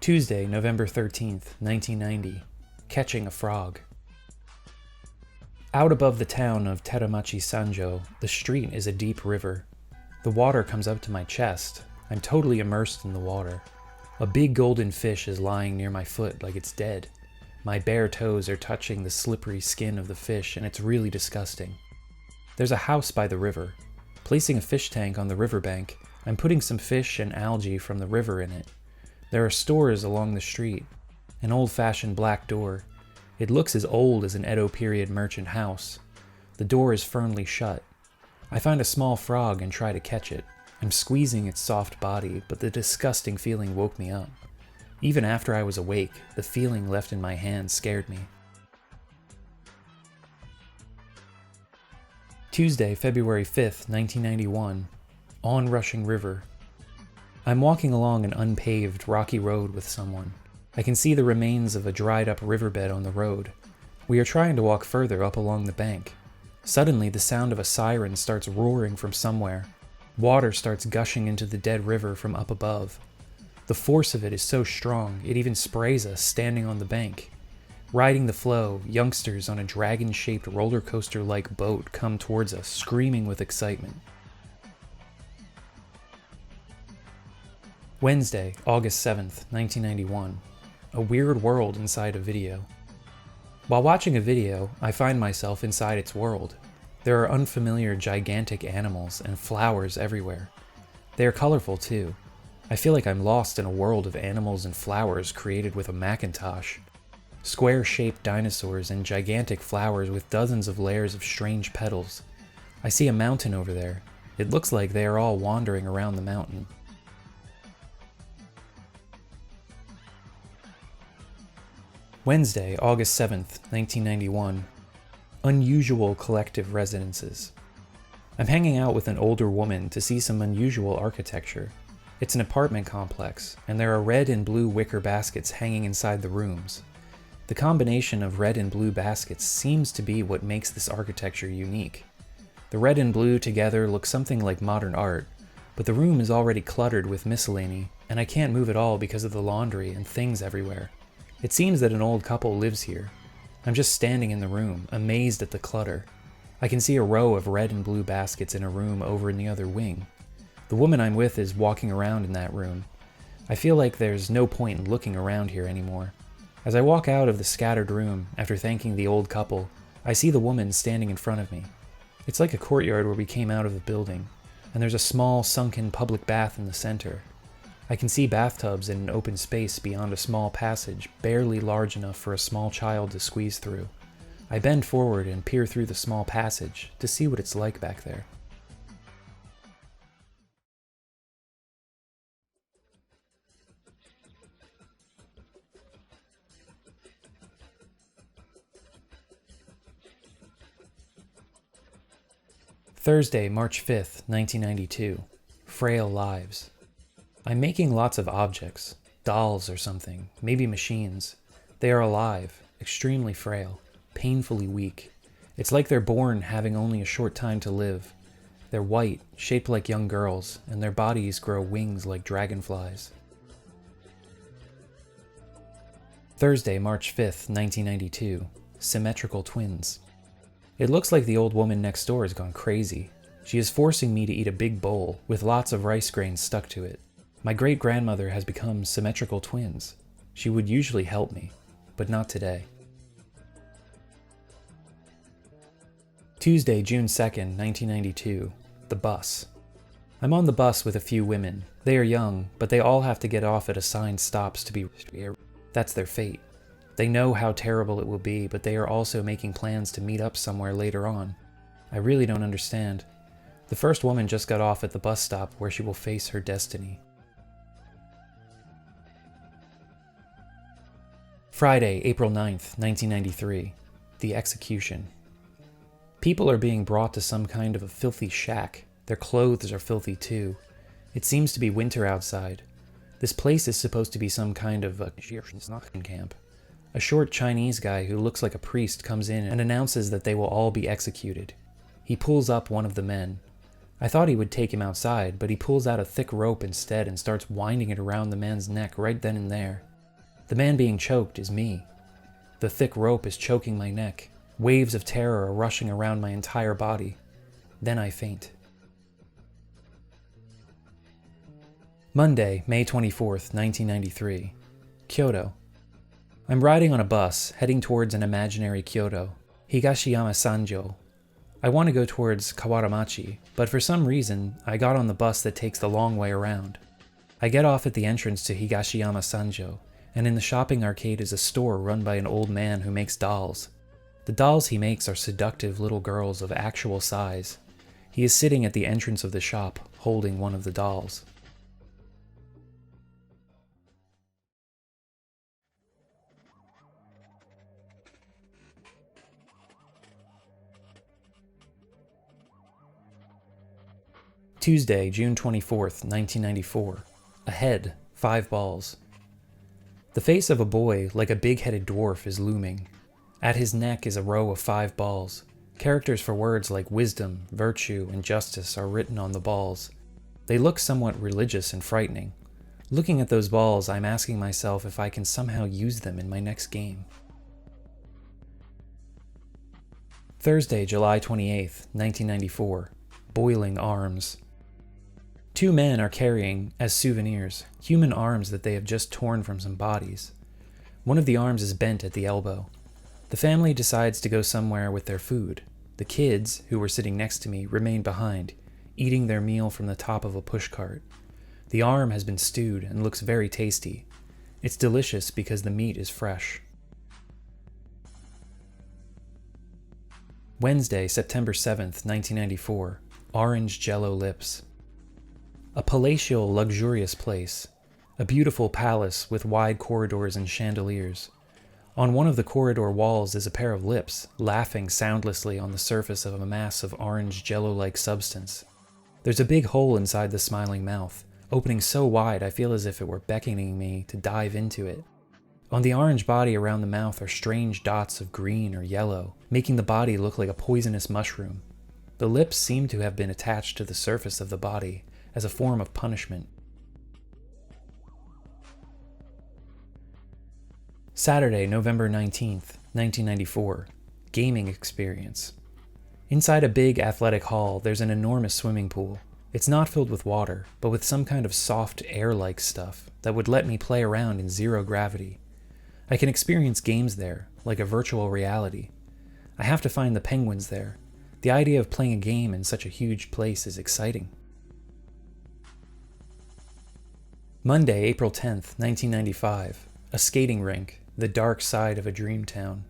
Tuesday, November 13th, 1990. Catching a frog. Out above the town of Teramachi Sanjo, the street is a deep river. The water comes up to my chest. I'm totally immersed in the water. A big golden fish is lying near my foot like it's dead. My bare toes are touching the slippery skin of the fish, and it's really disgusting. There's a house by the river. Placing a fish tank on the riverbank, I'm putting some fish and algae from the river in it. There are stores along the street. An old-fashioned black door. It looks as old as an Edo period merchant house. The door is firmly shut. I find a small frog and try to catch it. I'm squeezing its soft body, but the disgusting feeling woke me up. Even after I was awake, the feeling left in my hand scared me. Tuesday, February 5th, 1991. Onrushing river. I'm walking along an unpaved, rocky road with someone. I can see the remains of a dried-up riverbed on the road. We are trying to walk further up along the bank. Suddenly, the sound of a siren starts roaring from somewhere. Water starts gushing into the dead river from up above. The force of it is so strong, it even sprays us standing on the bank. Riding the flow, youngsters on a dragon-shaped roller coaster-like boat come towards us, screaming with excitement. Wednesday, August 7th, 1991. A weird world inside a video. While watching a video, I find myself inside its world. There are unfamiliar gigantic animals and flowers everywhere. They are colorful too. I feel like I'm lost in a world of animals and flowers created with a Macintosh. Square-shaped dinosaurs and gigantic flowers with dozens of layers of strange petals. I see a mountain over there. It looks like they are all wandering around the mountain. Wednesday, August 7th, 1991. Unusual collective residences. I'm hanging out with an older woman to see some unusual architecture. It's an apartment complex, and there are red and blue wicker baskets hanging inside the rooms. The combination of red and blue baskets seems to be what makes this architecture unique. The red and blue together look something like modern art, but the room is already cluttered with miscellany, and I can't move at all because of the laundry and things everywhere. It seems that an old couple lives here. I'm just standing in the room, amazed at the clutter. I can see a row of red and blue baskets in a room over in the other wing. The woman I'm with is walking around in that room. I feel like there's no point in looking around here anymore. As I walk out of the scattered room, after thanking the old couple, I see the woman standing in front of me. It's like a courtyard where we came out of the building, and there's a small, sunken public bath in the center. I can see bathtubs in an open space beyond a small passage, barely large enough for a small child to squeeze through. I bend forward and peer through the small passage to see what it's like back there. Thursday, March 5th, 1992. Frail Lives. I'm making lots of objects, dolls or something, maybe machines. They are alive, extremely frail, painfully weak. It's like they're born having only a short time to live. They're white, shaped like young girls, and their bodies grow wings like dragonflies. Thursday, March 5th, 1992. Symmetrical twins. It looks like the old woman next door has gone crazy. She is forcing me to eat a big bowl with lots of rice grains stuck to it. My great-grandmother has become symmetrical twins. She would usually help me, but not today. Tuesday, June 2nd, 1992. The bus. I'm on the bus with a few women. They are young, but they all have to get off at assigned stops to be... That's their fate. They know how terrible it will be, but they are also making plans to meet up somewhere later on. I really don't understand. The first woman just got off at the bus stop where she will face her destiny. Friday, April 9th, 1993. The execution. People are being brought to some kind of a filthy shack. Their clothes are filthy too. It seems to be winter outside. This place is supposed to be some kind of a camp. A short Chinese guy who looks like a priest comes in and announces that they will all be executed. He pulls up one of the men. I thought he would take him outside, but he pulls out a thick rope instead and starts winding it around the man's neck right then and there. The man being choked is me. The thick rope is choking my neck. Waves of terror are rushing around my entire body. Then I faint. Monday, May 24th, 1993. Kyoto. I'm riding on a bus, heading towards an imaginary Kyoto, Higashiyama Sanjo. I want to go towards Kawaramachi, but for some reason, I got on the bus that takes the long way around. I get off at the entrance to Higashiyama Sanjo, and in the shopping arcade is a store run by an old man who makes dolls. The dolls he makes are seductive little girls of actual size. He is sitting at the entrance of the shop, holding one of the dolls. Tuesday, June 24th, 1994. A head, 5 balls. The face of a boy, like a big-headed dwarf, is looming. At his neck is a row of 5 balls. Characters for words like wisdom, virtue, and justice are written on the balls. They look somewhat religious and frightening. Looking at those balls, I'm asking myself if I can somehow use them in my next game. Thursday, July 28th, 1994. Boiling arms. 2 men are carrying, as souvenirs, human arms that they have just torn from some bodies. One of the arms is bent at the elbow. The family decides to go somewhere with their food. The kids, who were sitting next to me, remain behind, eating their meal from the top of a pushcart. The arm has been stewed and looks very tasty. It's delicious because the meat is fresh. Wednesday, September 7th, 1994. Orange Jell-O lips. A palatial, luxurious place. A beautiful palace with wide corridors and chandeliers. On one of the corridor walls is a pair of lips, laughing soundlessly on the surface of a mass of orange Jell-O-like substance. There's a big hole inside the smiling mouth, opening so wide I feel as if it were beckoning me to dive into it. On the orange body around the mouth are strange dots of green or yellow, making the body look like a poisonous mushroom. The lips seem to have been attached to the surface of the body as a form of punishment. Saturday, November 19th, 1994. Gaming experience. Inside a big athletic hall, there's an enormous swimming pool. It's not filled with water, but with some kind of soft air-like stuff that would let me play around in zero gravity. I can experience games there, like a virtual reality. I have to find the penguins there. The idea of playing a game in such a huge place is exciting. Monday, April 10th, 1995. A skating rink. The dark side of a dream town.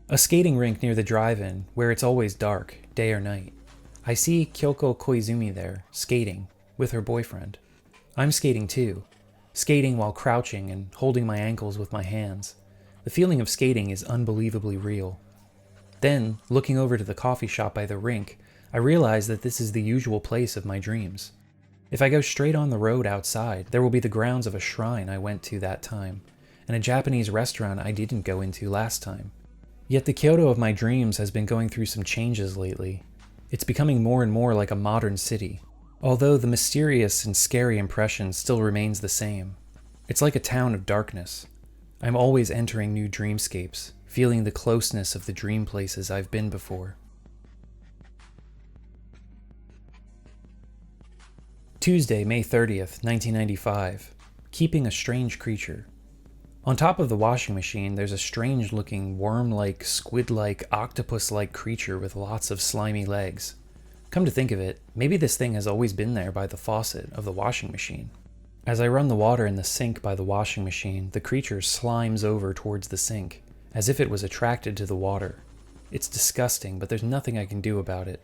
A skating rink near the drive-in, where it's always dark, day or night. I see Kyoko Koizumi there, skating, with her boyfriend. I'm skating too, skating while crouching and holding my ankles with my hands. The feeling of skating is unbelievably real. Then, looking over to the coffee shop by the rink, I realize that this is the usual place of my dreams. If I go straight on the road outside, there will be the grounds of a shrine I went to that time, and a Japanese restaurant I didn't go into last time. Yet the Kyoto of my dreams has been going through some changes lately. It's becoming more and more like a modern city, although the mysterious and scary impression still remains the same. It's like a town of darkness. I'm always entering new dreamscapes, feeling the closeness of the dream places I've been before. Tuesday, May 30th, 1995. Keeping a strange creature. On top of the washing machine, there's a strange-looking, worm-like, squid-like, octopus-like creature with lots of slimy legs. Come to think of it, maybe this thing has always been there by the faucet of the washing machine. As I run the water in the sink by the washing machine, the creature slimes over towards the sink, as if it was attracted to the water. It's disgusting, but there's nothing I can do about it.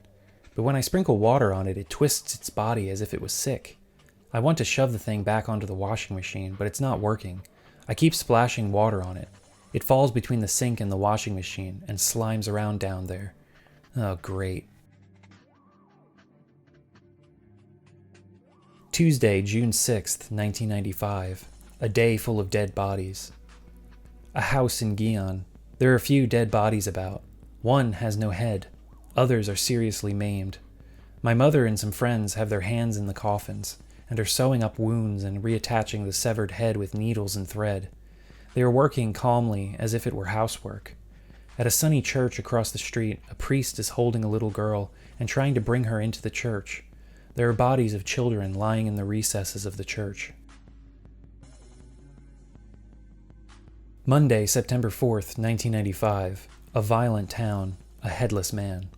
But when I sprinkle water on it, it twists its body as if it was sick. I want to shove the thing back onto the washing machine, but it's not working. I keep splashing water on it. It falls between the sink and the washing machine and slimes around down there. Oh, great. Tuesday, June 6th, 1995. A day full of dead bodies. A house in Gion. There are a few dead bodies about. One has no head. Others are seriously maimed. My mother and some friends have their hands in the coffins and are sewing up wounds and reattaching the severed head with needles and thread. They are working calmly as if it were housework. At a sunny church across the street, a priest is holding a little girl and trying to bring her into the church. There are bodies of children lying in the recesses of the church. Monday, September 4th, 1995. A violent town. A headless man.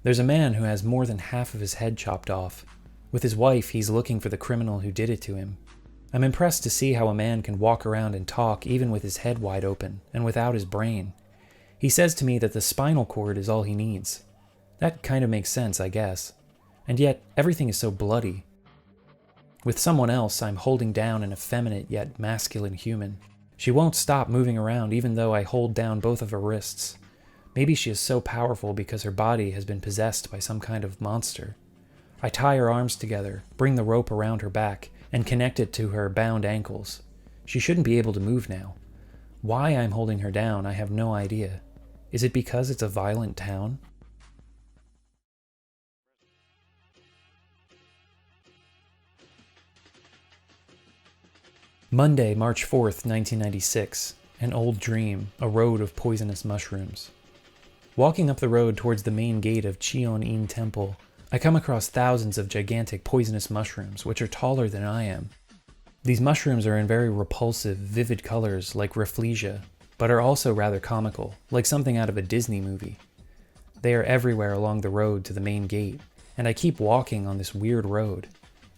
There's a man who has more than half of his head chopped off. With his wife, he's looking for the criminal who did it to him. I'm impressed to see how a man can walk around and talk even with his head wide open and without his brain. He says to me that the spinal cord is all he needs. That kind of makes sense, I guess. And yet, everything is so bloody. With someone else, I'm holding down an effeminate yet masculine human. She won't stop moving around even though I hold down both of her wrists. Maybe she is so powerful because her body has been possessed by some kind of monster. I tie her arms together, bring the rope around her back, and connect it to her bound ankles. She shouldn't be able to move now. Why I'm holding her down, I have no idea. Is it because it's a violent town? Monday, March 4th, 1996. An old dream, a road of poisonous mushrooms. Walking up the road towards the main gate of Cheon-in Temple, I come across thousands of gigantic poisonous mushrooms, which are taller than I am. These mushrooms are in very repulsive, vivid colors like rafflesia, but are also rather comical, like something out of a Disney movie. They are everywhere along the road to the main gate, and I keep walking on this weird road.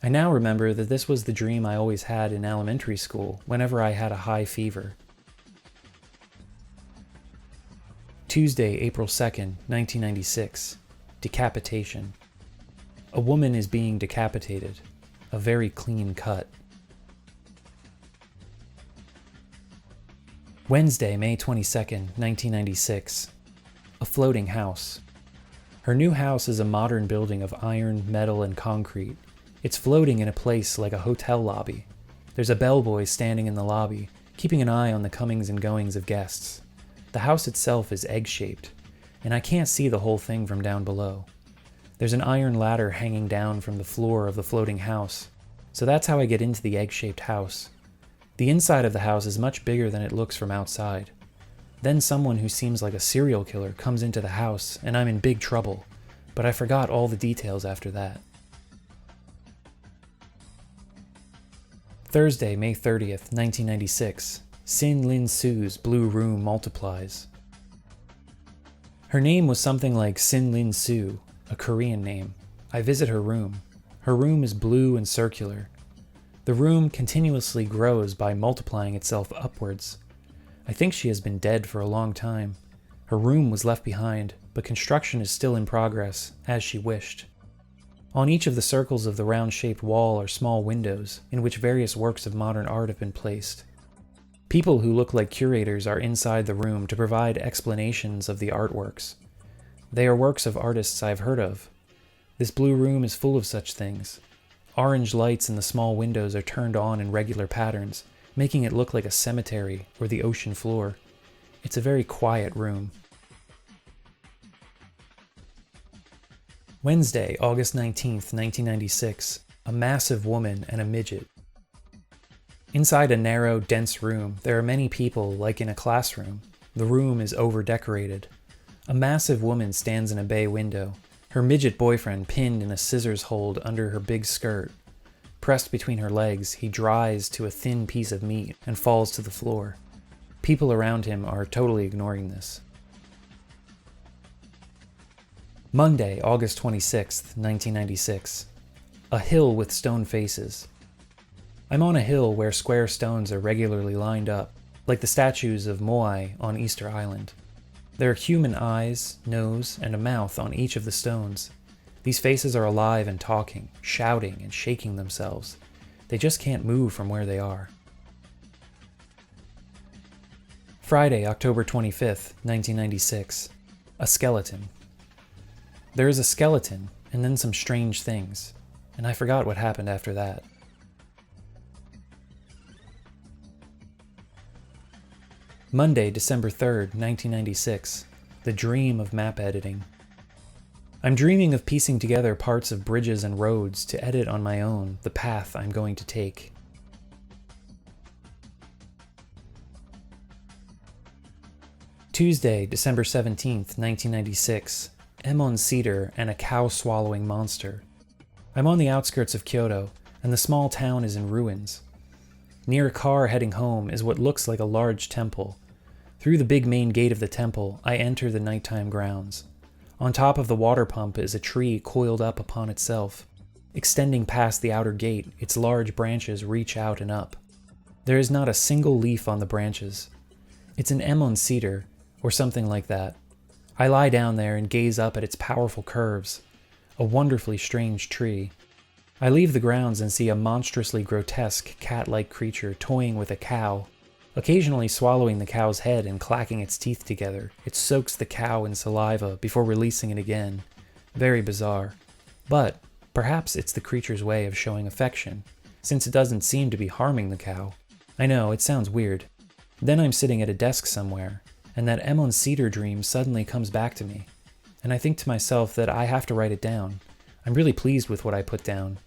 I now remember that this was the dream I always had in elementary school whenever I had a high fever. Tuesday, April 2nd, 1996. Decapitation. A woman is being decapitated. A very clean cut. Wednesday, May 22nd, 1996. A floating house. Her new house is a modern building of iron, metal, and concrete. It's floating in a place like a hotel lobby. There's a bellboy standing in the lobby, keeping an eye on the comings and goings of guests. The house itself is egg-shaped, and I can't see the whole thing from down below. There's an iron ladder hanging down from the floor of the floating house, so that's how I get into the egg-shaped house. The inside of the house is much bigger than it looks from outside. Then someone who seems like a serial killer comes into the house, and I'm in big trouble, but I forgot all the details after that. Thursday, May 30th, 1996. Sin Lin Su's blue room multiplies. Her name was something like Sin Lin Su, a Korean name. I visit her room. Her room is blue and circular. The room continuously grows by multiplying itself upwards. I think she has been dead for a long time. Her room was left behind, but construction is still in progress, as she wished. On each of the circles of the round-shaped wall are small windows, in which various works of modern art have been placed. People who look like curators are inside the room to provide explanations of the artworks. They are works of artists I've heard of, This blue room is full of such things. Orange lights in the small windows are turned on in regular patterns, making it look like a cemetery or the ocean floor. It's a very quiet room. Wednesday, August 19th, 1996. A massive woman and a midget. Inside a narrow, dense room, there are many people, like in a classroom. The room is over-decorated. A massive woman stands in a bay window, her midget boyfriend pinned in a scissors hold under her big skirt. Pressed between her legs, he dries to a thin piece of meat and falls to the floor. People around him are totally ignoring this. Monday, August 26th, 1996. A hill with stone faces. I'm on a hill where square stones are regularly lined up, like the statues of Moai on Easter Island. There are human eyes, nose, and a mouth on each of the stones. These faces are alive and talking, shouting and shaking themselves. They just can't move from where they are. Friday, October 25th, 1996. A skeleton. There is a skeleton, and then some strange things, and I forgot what happened after that. Monday, December 3rd, 1996. The dream of map editing. I'm dreaming of piecing together parts of bridges and roads to edit on my own the path I'm going to take. Tuesday, December 17th, 1996. Emon Cedar and a cow-swallowing monster. I'm on the outskirts of Kyoto, and the small town is in ruins. Near a car heading home is what looks like a large temple. Through the big main gate of the temple, I enter the nighttime grounds. On top of the water pump is a tree coiled up upon itself. Extending past the outer gate, its large branches reach out and up. There is not a single leaf on the branches. It's an Emon cedar, or something like that. I lie down there and gaze up at its powerful curves. A wonderfully strange tree. I leave the grounds and see a monstrously grotesque cat-like creature toying with a cow. Occasionally swallowing the cow's head and clacking its teeth together, it soaks the cow in saliva before releasing it again. Very bizarre. But perhaps it's the creature's way of showing affection, since it doesn't seem to be harming the cow. I know, it sounds weird. Then I'm sitting at a desk somewhere, and that Emon Cedar dream suddenly comes back to me. And I think to myself that I have to write it down. I'm really pleased with what I put down.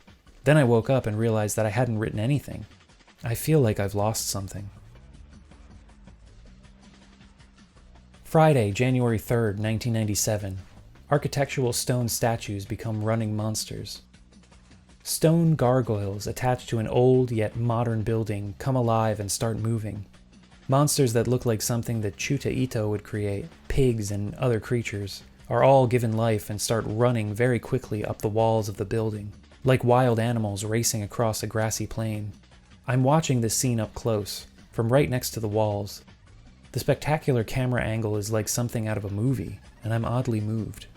Then I woke up and realized that I hadn't written anything. I feel like I've lost something. Friday, January 3rd, 1997. Architectural stone statues become running monsters. Stone gargoyles attached to an old yet modern building come alive and start moving. Monsters that look like something that Chuta Ito would create, pigs and other creatures, are all given life and start running very quickly up the walls of the building, like wild animals racing across a grassy plain. I'm watching this scene up close, from right next to the walls. The spectacular camera angle is like something out of a movie, and I'm oddly moved.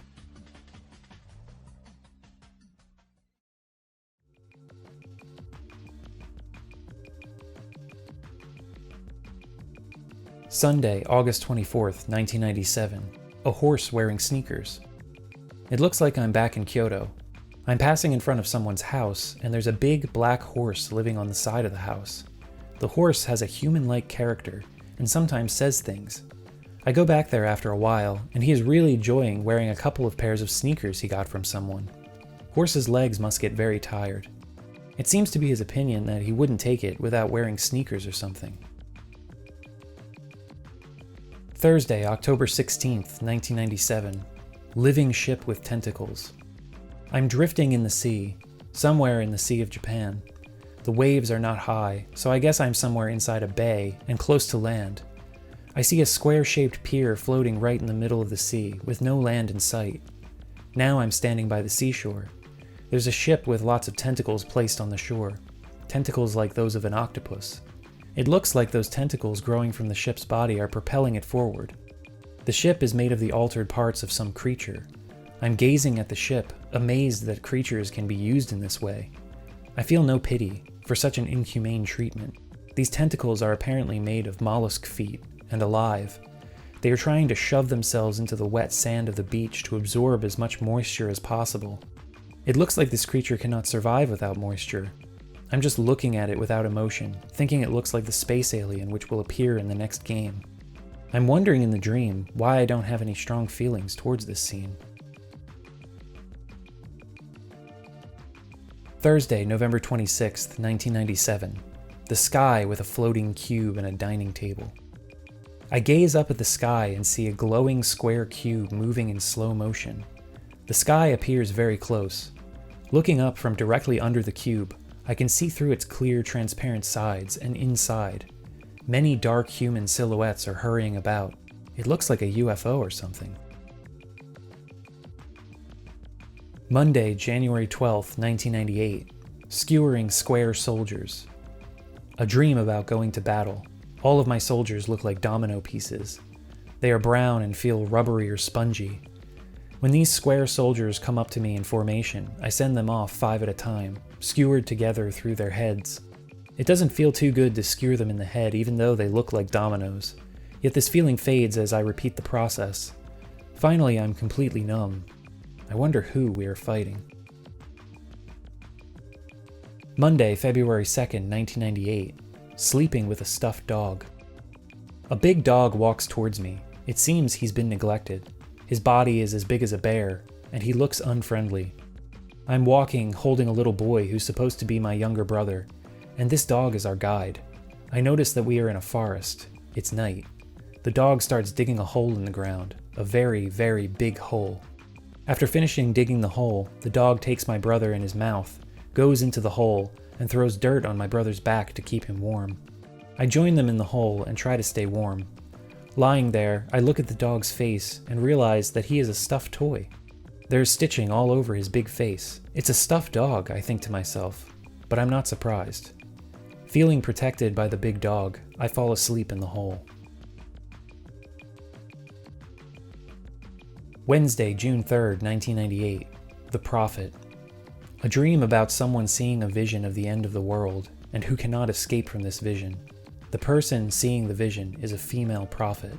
Sunday, August 24th, 1997. A horse wearing sneakers. It looks like I'm back in Kyoto. I'm passing in front of someone's house, and there's a big black horse living on the side of the house. The horse has a human-like character, and sometimes says things. I go back there after a while, and he is really enjoying wearing a couple of pairs of sneakers he got from someone. Horse's legs must get very tired. It seems to be his opinion that he wouldn't take it without wearing sneakers or something. Thursday, October 16th, 1997. Living ship with tentacles. I'm drifting in the sea, somewhere in the Sea of Japan. The waves are not high, so I guess I'm somewhere inside a bay and close to land. I see a square-shaped pier floating right in the middle of the sea, with no land in sight. Now I'm standing by the seashore. There's a ship with lots of tentacles placed on the shore. Tentacles like those of an octopus. It looks like those tentacles growing from the ship's body are propelling it forward. The ship is made of the altered parts of some creature. I'm gazing at the ship, amazed that creatures can be used in this way. I feel no pity for such an inhumane treatment. These tentacles are apparently made of mollusk feet and alive. They are trying to shove themselves into the wet sand of the beach to absorb as much moisture as possible. It looks like this creature cannot survive without moisture. I'm just looking at it without emotion, thinking it looks like the space alien which will appear in the next game. I'm wondering in the dream why I don't have any strong feelings towards this scene. Thursday, November 26th, 1997. The sky with a floating cube and a dining table. I gaze up at the sky and see a glowing square cube moving in slow motion. The sky appears very close. Looking up from directly under the cube, I can see through its clear, transparent sides and inside. Many dark human silhouettes are hurrying about. It looks like a UFO or something. Monday, January 12th, 1998. Skewering square soldiers. A dream about going to battle. All of my soldiers look like domino pieces. They are brown and feel rubbery or spongy. When these square soldiers come up to me in formation, I send them off 5 at a time, skewered together through their heads. It doesn't feel too good to skewer them in the head even though they look like dominoes. Yet this feeling fades as I repeat the process. Finally, I'm completely numb. I wonder who we are fighting. Monday, February 2nd, 1998. Sleeping with a stuffed dog. A big dog walks towards me. It seems he's been neglected. His body is as big as a bear, and he looks unfriendly. I'm walking, holding a little boy who's supposed to be my younger brother, and this dog is our guide. I notice that we are in a forest. It's night. The dog starts digging a hole in the ground, a very, very big hole. After finishing digging the hole, the dog takes my brother in his mouth, goes into the hole, and throws dirt on my brother's back to keep him warm. I join them in the hole and try to stay warm. Lying there, I look at the dog's face and realize that he is a stuffed toy. There's stitching all over his big face. It's a stuffed dog, I think to myself, but I'm not surprised. Feeling protected by the big dog, I fall asleep in the hole. Wednesday, June 3rd, 1998. The Prophet. A dream about someone seeing a vision of the end of the world and who cannot escape from this vision. The person seeing the vision is a female prophet.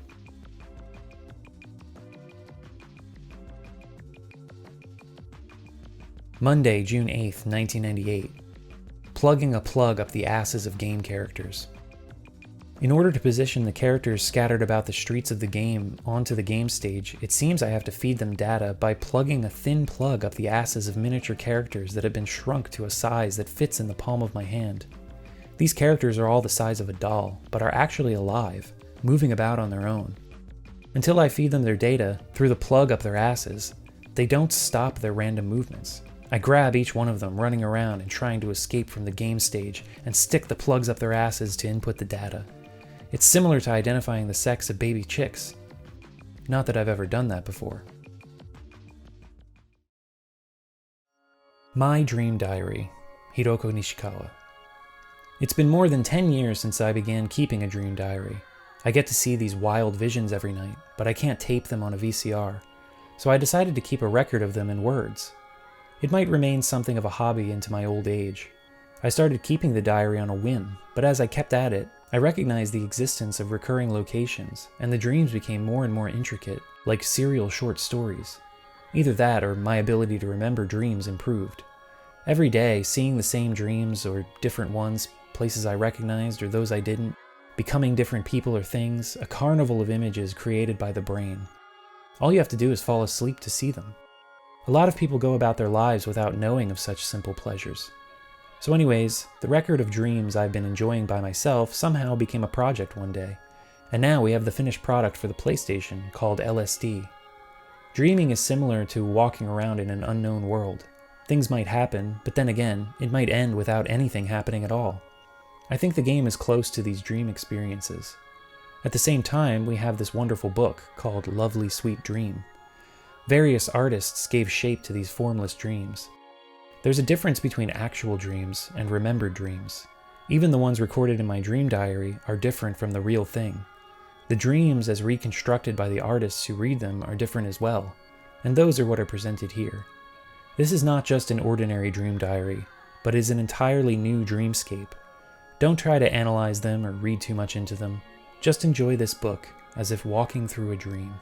Monday, June 8th, 1998. Plugging a plug up the asses of game characters. In order to position the characters scattered about the streets of the game onto the game stage, it seems I have to feed them data by plugging a thin plug up the asses of miniature characters that have been shrunk to a size that fits in the palm of my hand. These characters are all the size of a doll, but are actually alive, moving about on their own. Until I feed them their data through the plug up their asses, they don't stop their random movements. I grab each one of them running around and trying to escape from the game stage and stick the plugs up their asses to input the data. It's similar to identifying the sex of baby chicks. Not that I've ever done that before. My Dream Diary, Hiroko Nishikawa. It's been more than 10 years since I began keeping a dream diary. I get to see these wild visions every night, but I can't tape them on a VCR, so I decided to keep a record of them in words. It might remain something of a hobby into my old age. I started keeping the diary on a whim, but as I kept at it, I recognized the existence of recurring locations, and the dreams became more and more intricate, like serial short stories. Either that or my ability to remember dreams improved. Every day, seeing the same dreams or different ones, places I recognized or those I didn't, becoming different people or things, a carnival of images created by the brain. All you have to do is fall asleep to see them. A lot of people go about their lives without knowing of such simple pleasures. So anyways, the record of dreams I've been enjoying by myself somehow became a project one day, and now we have the finished product for the PlayStation called LSD. Dreaming is similar to walking around in an unknown world. Things might happen, but then again, it might end without anything happening at all. I think the game is close to these dream experiences. At the same time, we have this wonderful book called Lovely Sweet Dream. Various artists gave shape to these formless dreams. There's a difference between actual dreams and remembered dreams. Even the ones recorded in my dream diary are different from the real thing. The dreams as reconstructed by the artists who read them are different as well, and those are what are presented here. This is not just an ordinary dream diary, but is an entirely new dreamscape. Don't try to analyze them or read too much into them. Just enjoy this book as if walking through a dream.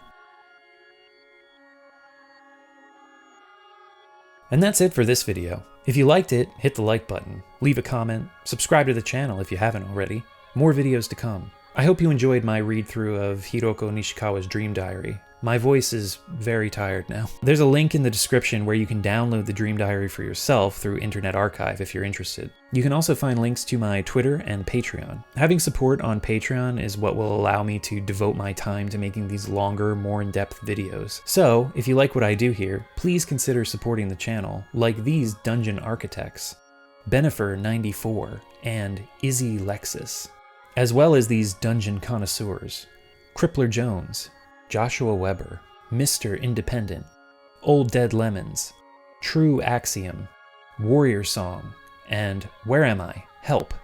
And that's it for this video. If you liked it, hit the like button, leave a comment, subscribe to the channel if you haven't already. More videos to come. I hope you enjoyed my read-through of Hiroko Nishikawa's Dream Diary. My voice is very tired now. There's a link in the description where you can download the Dream Diary for yourself through Internet Archive if you're interested. You can also find links to my Twitter and Patreon. Having support on Patreon is what will allow me to devote my time to making these longer, more in-depth videos. So, if you like what I do here, please consider supporting the channel, like these dungeon architects, Benifer94 and Izzy Lexus, as well as these dungeon connoisseurs, Crippler Jones, Joshua Weber, Mr. Independent, Old Dead Lemons, True Axiom, Warrior Song, and Where Am I? Help.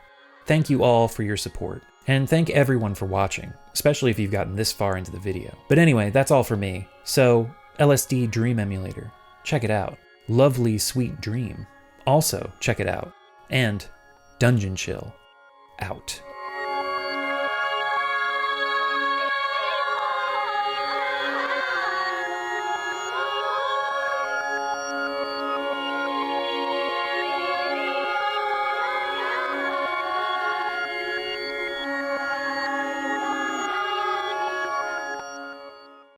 Thank you all for your support, and thank everyone for watching, especially if you've gotten this far into the video. But anyway, that's all for me. So, LSD Dream Emulator, check it out. Lovely Sweet Dream, also check it out. And Dungeon Chill, out.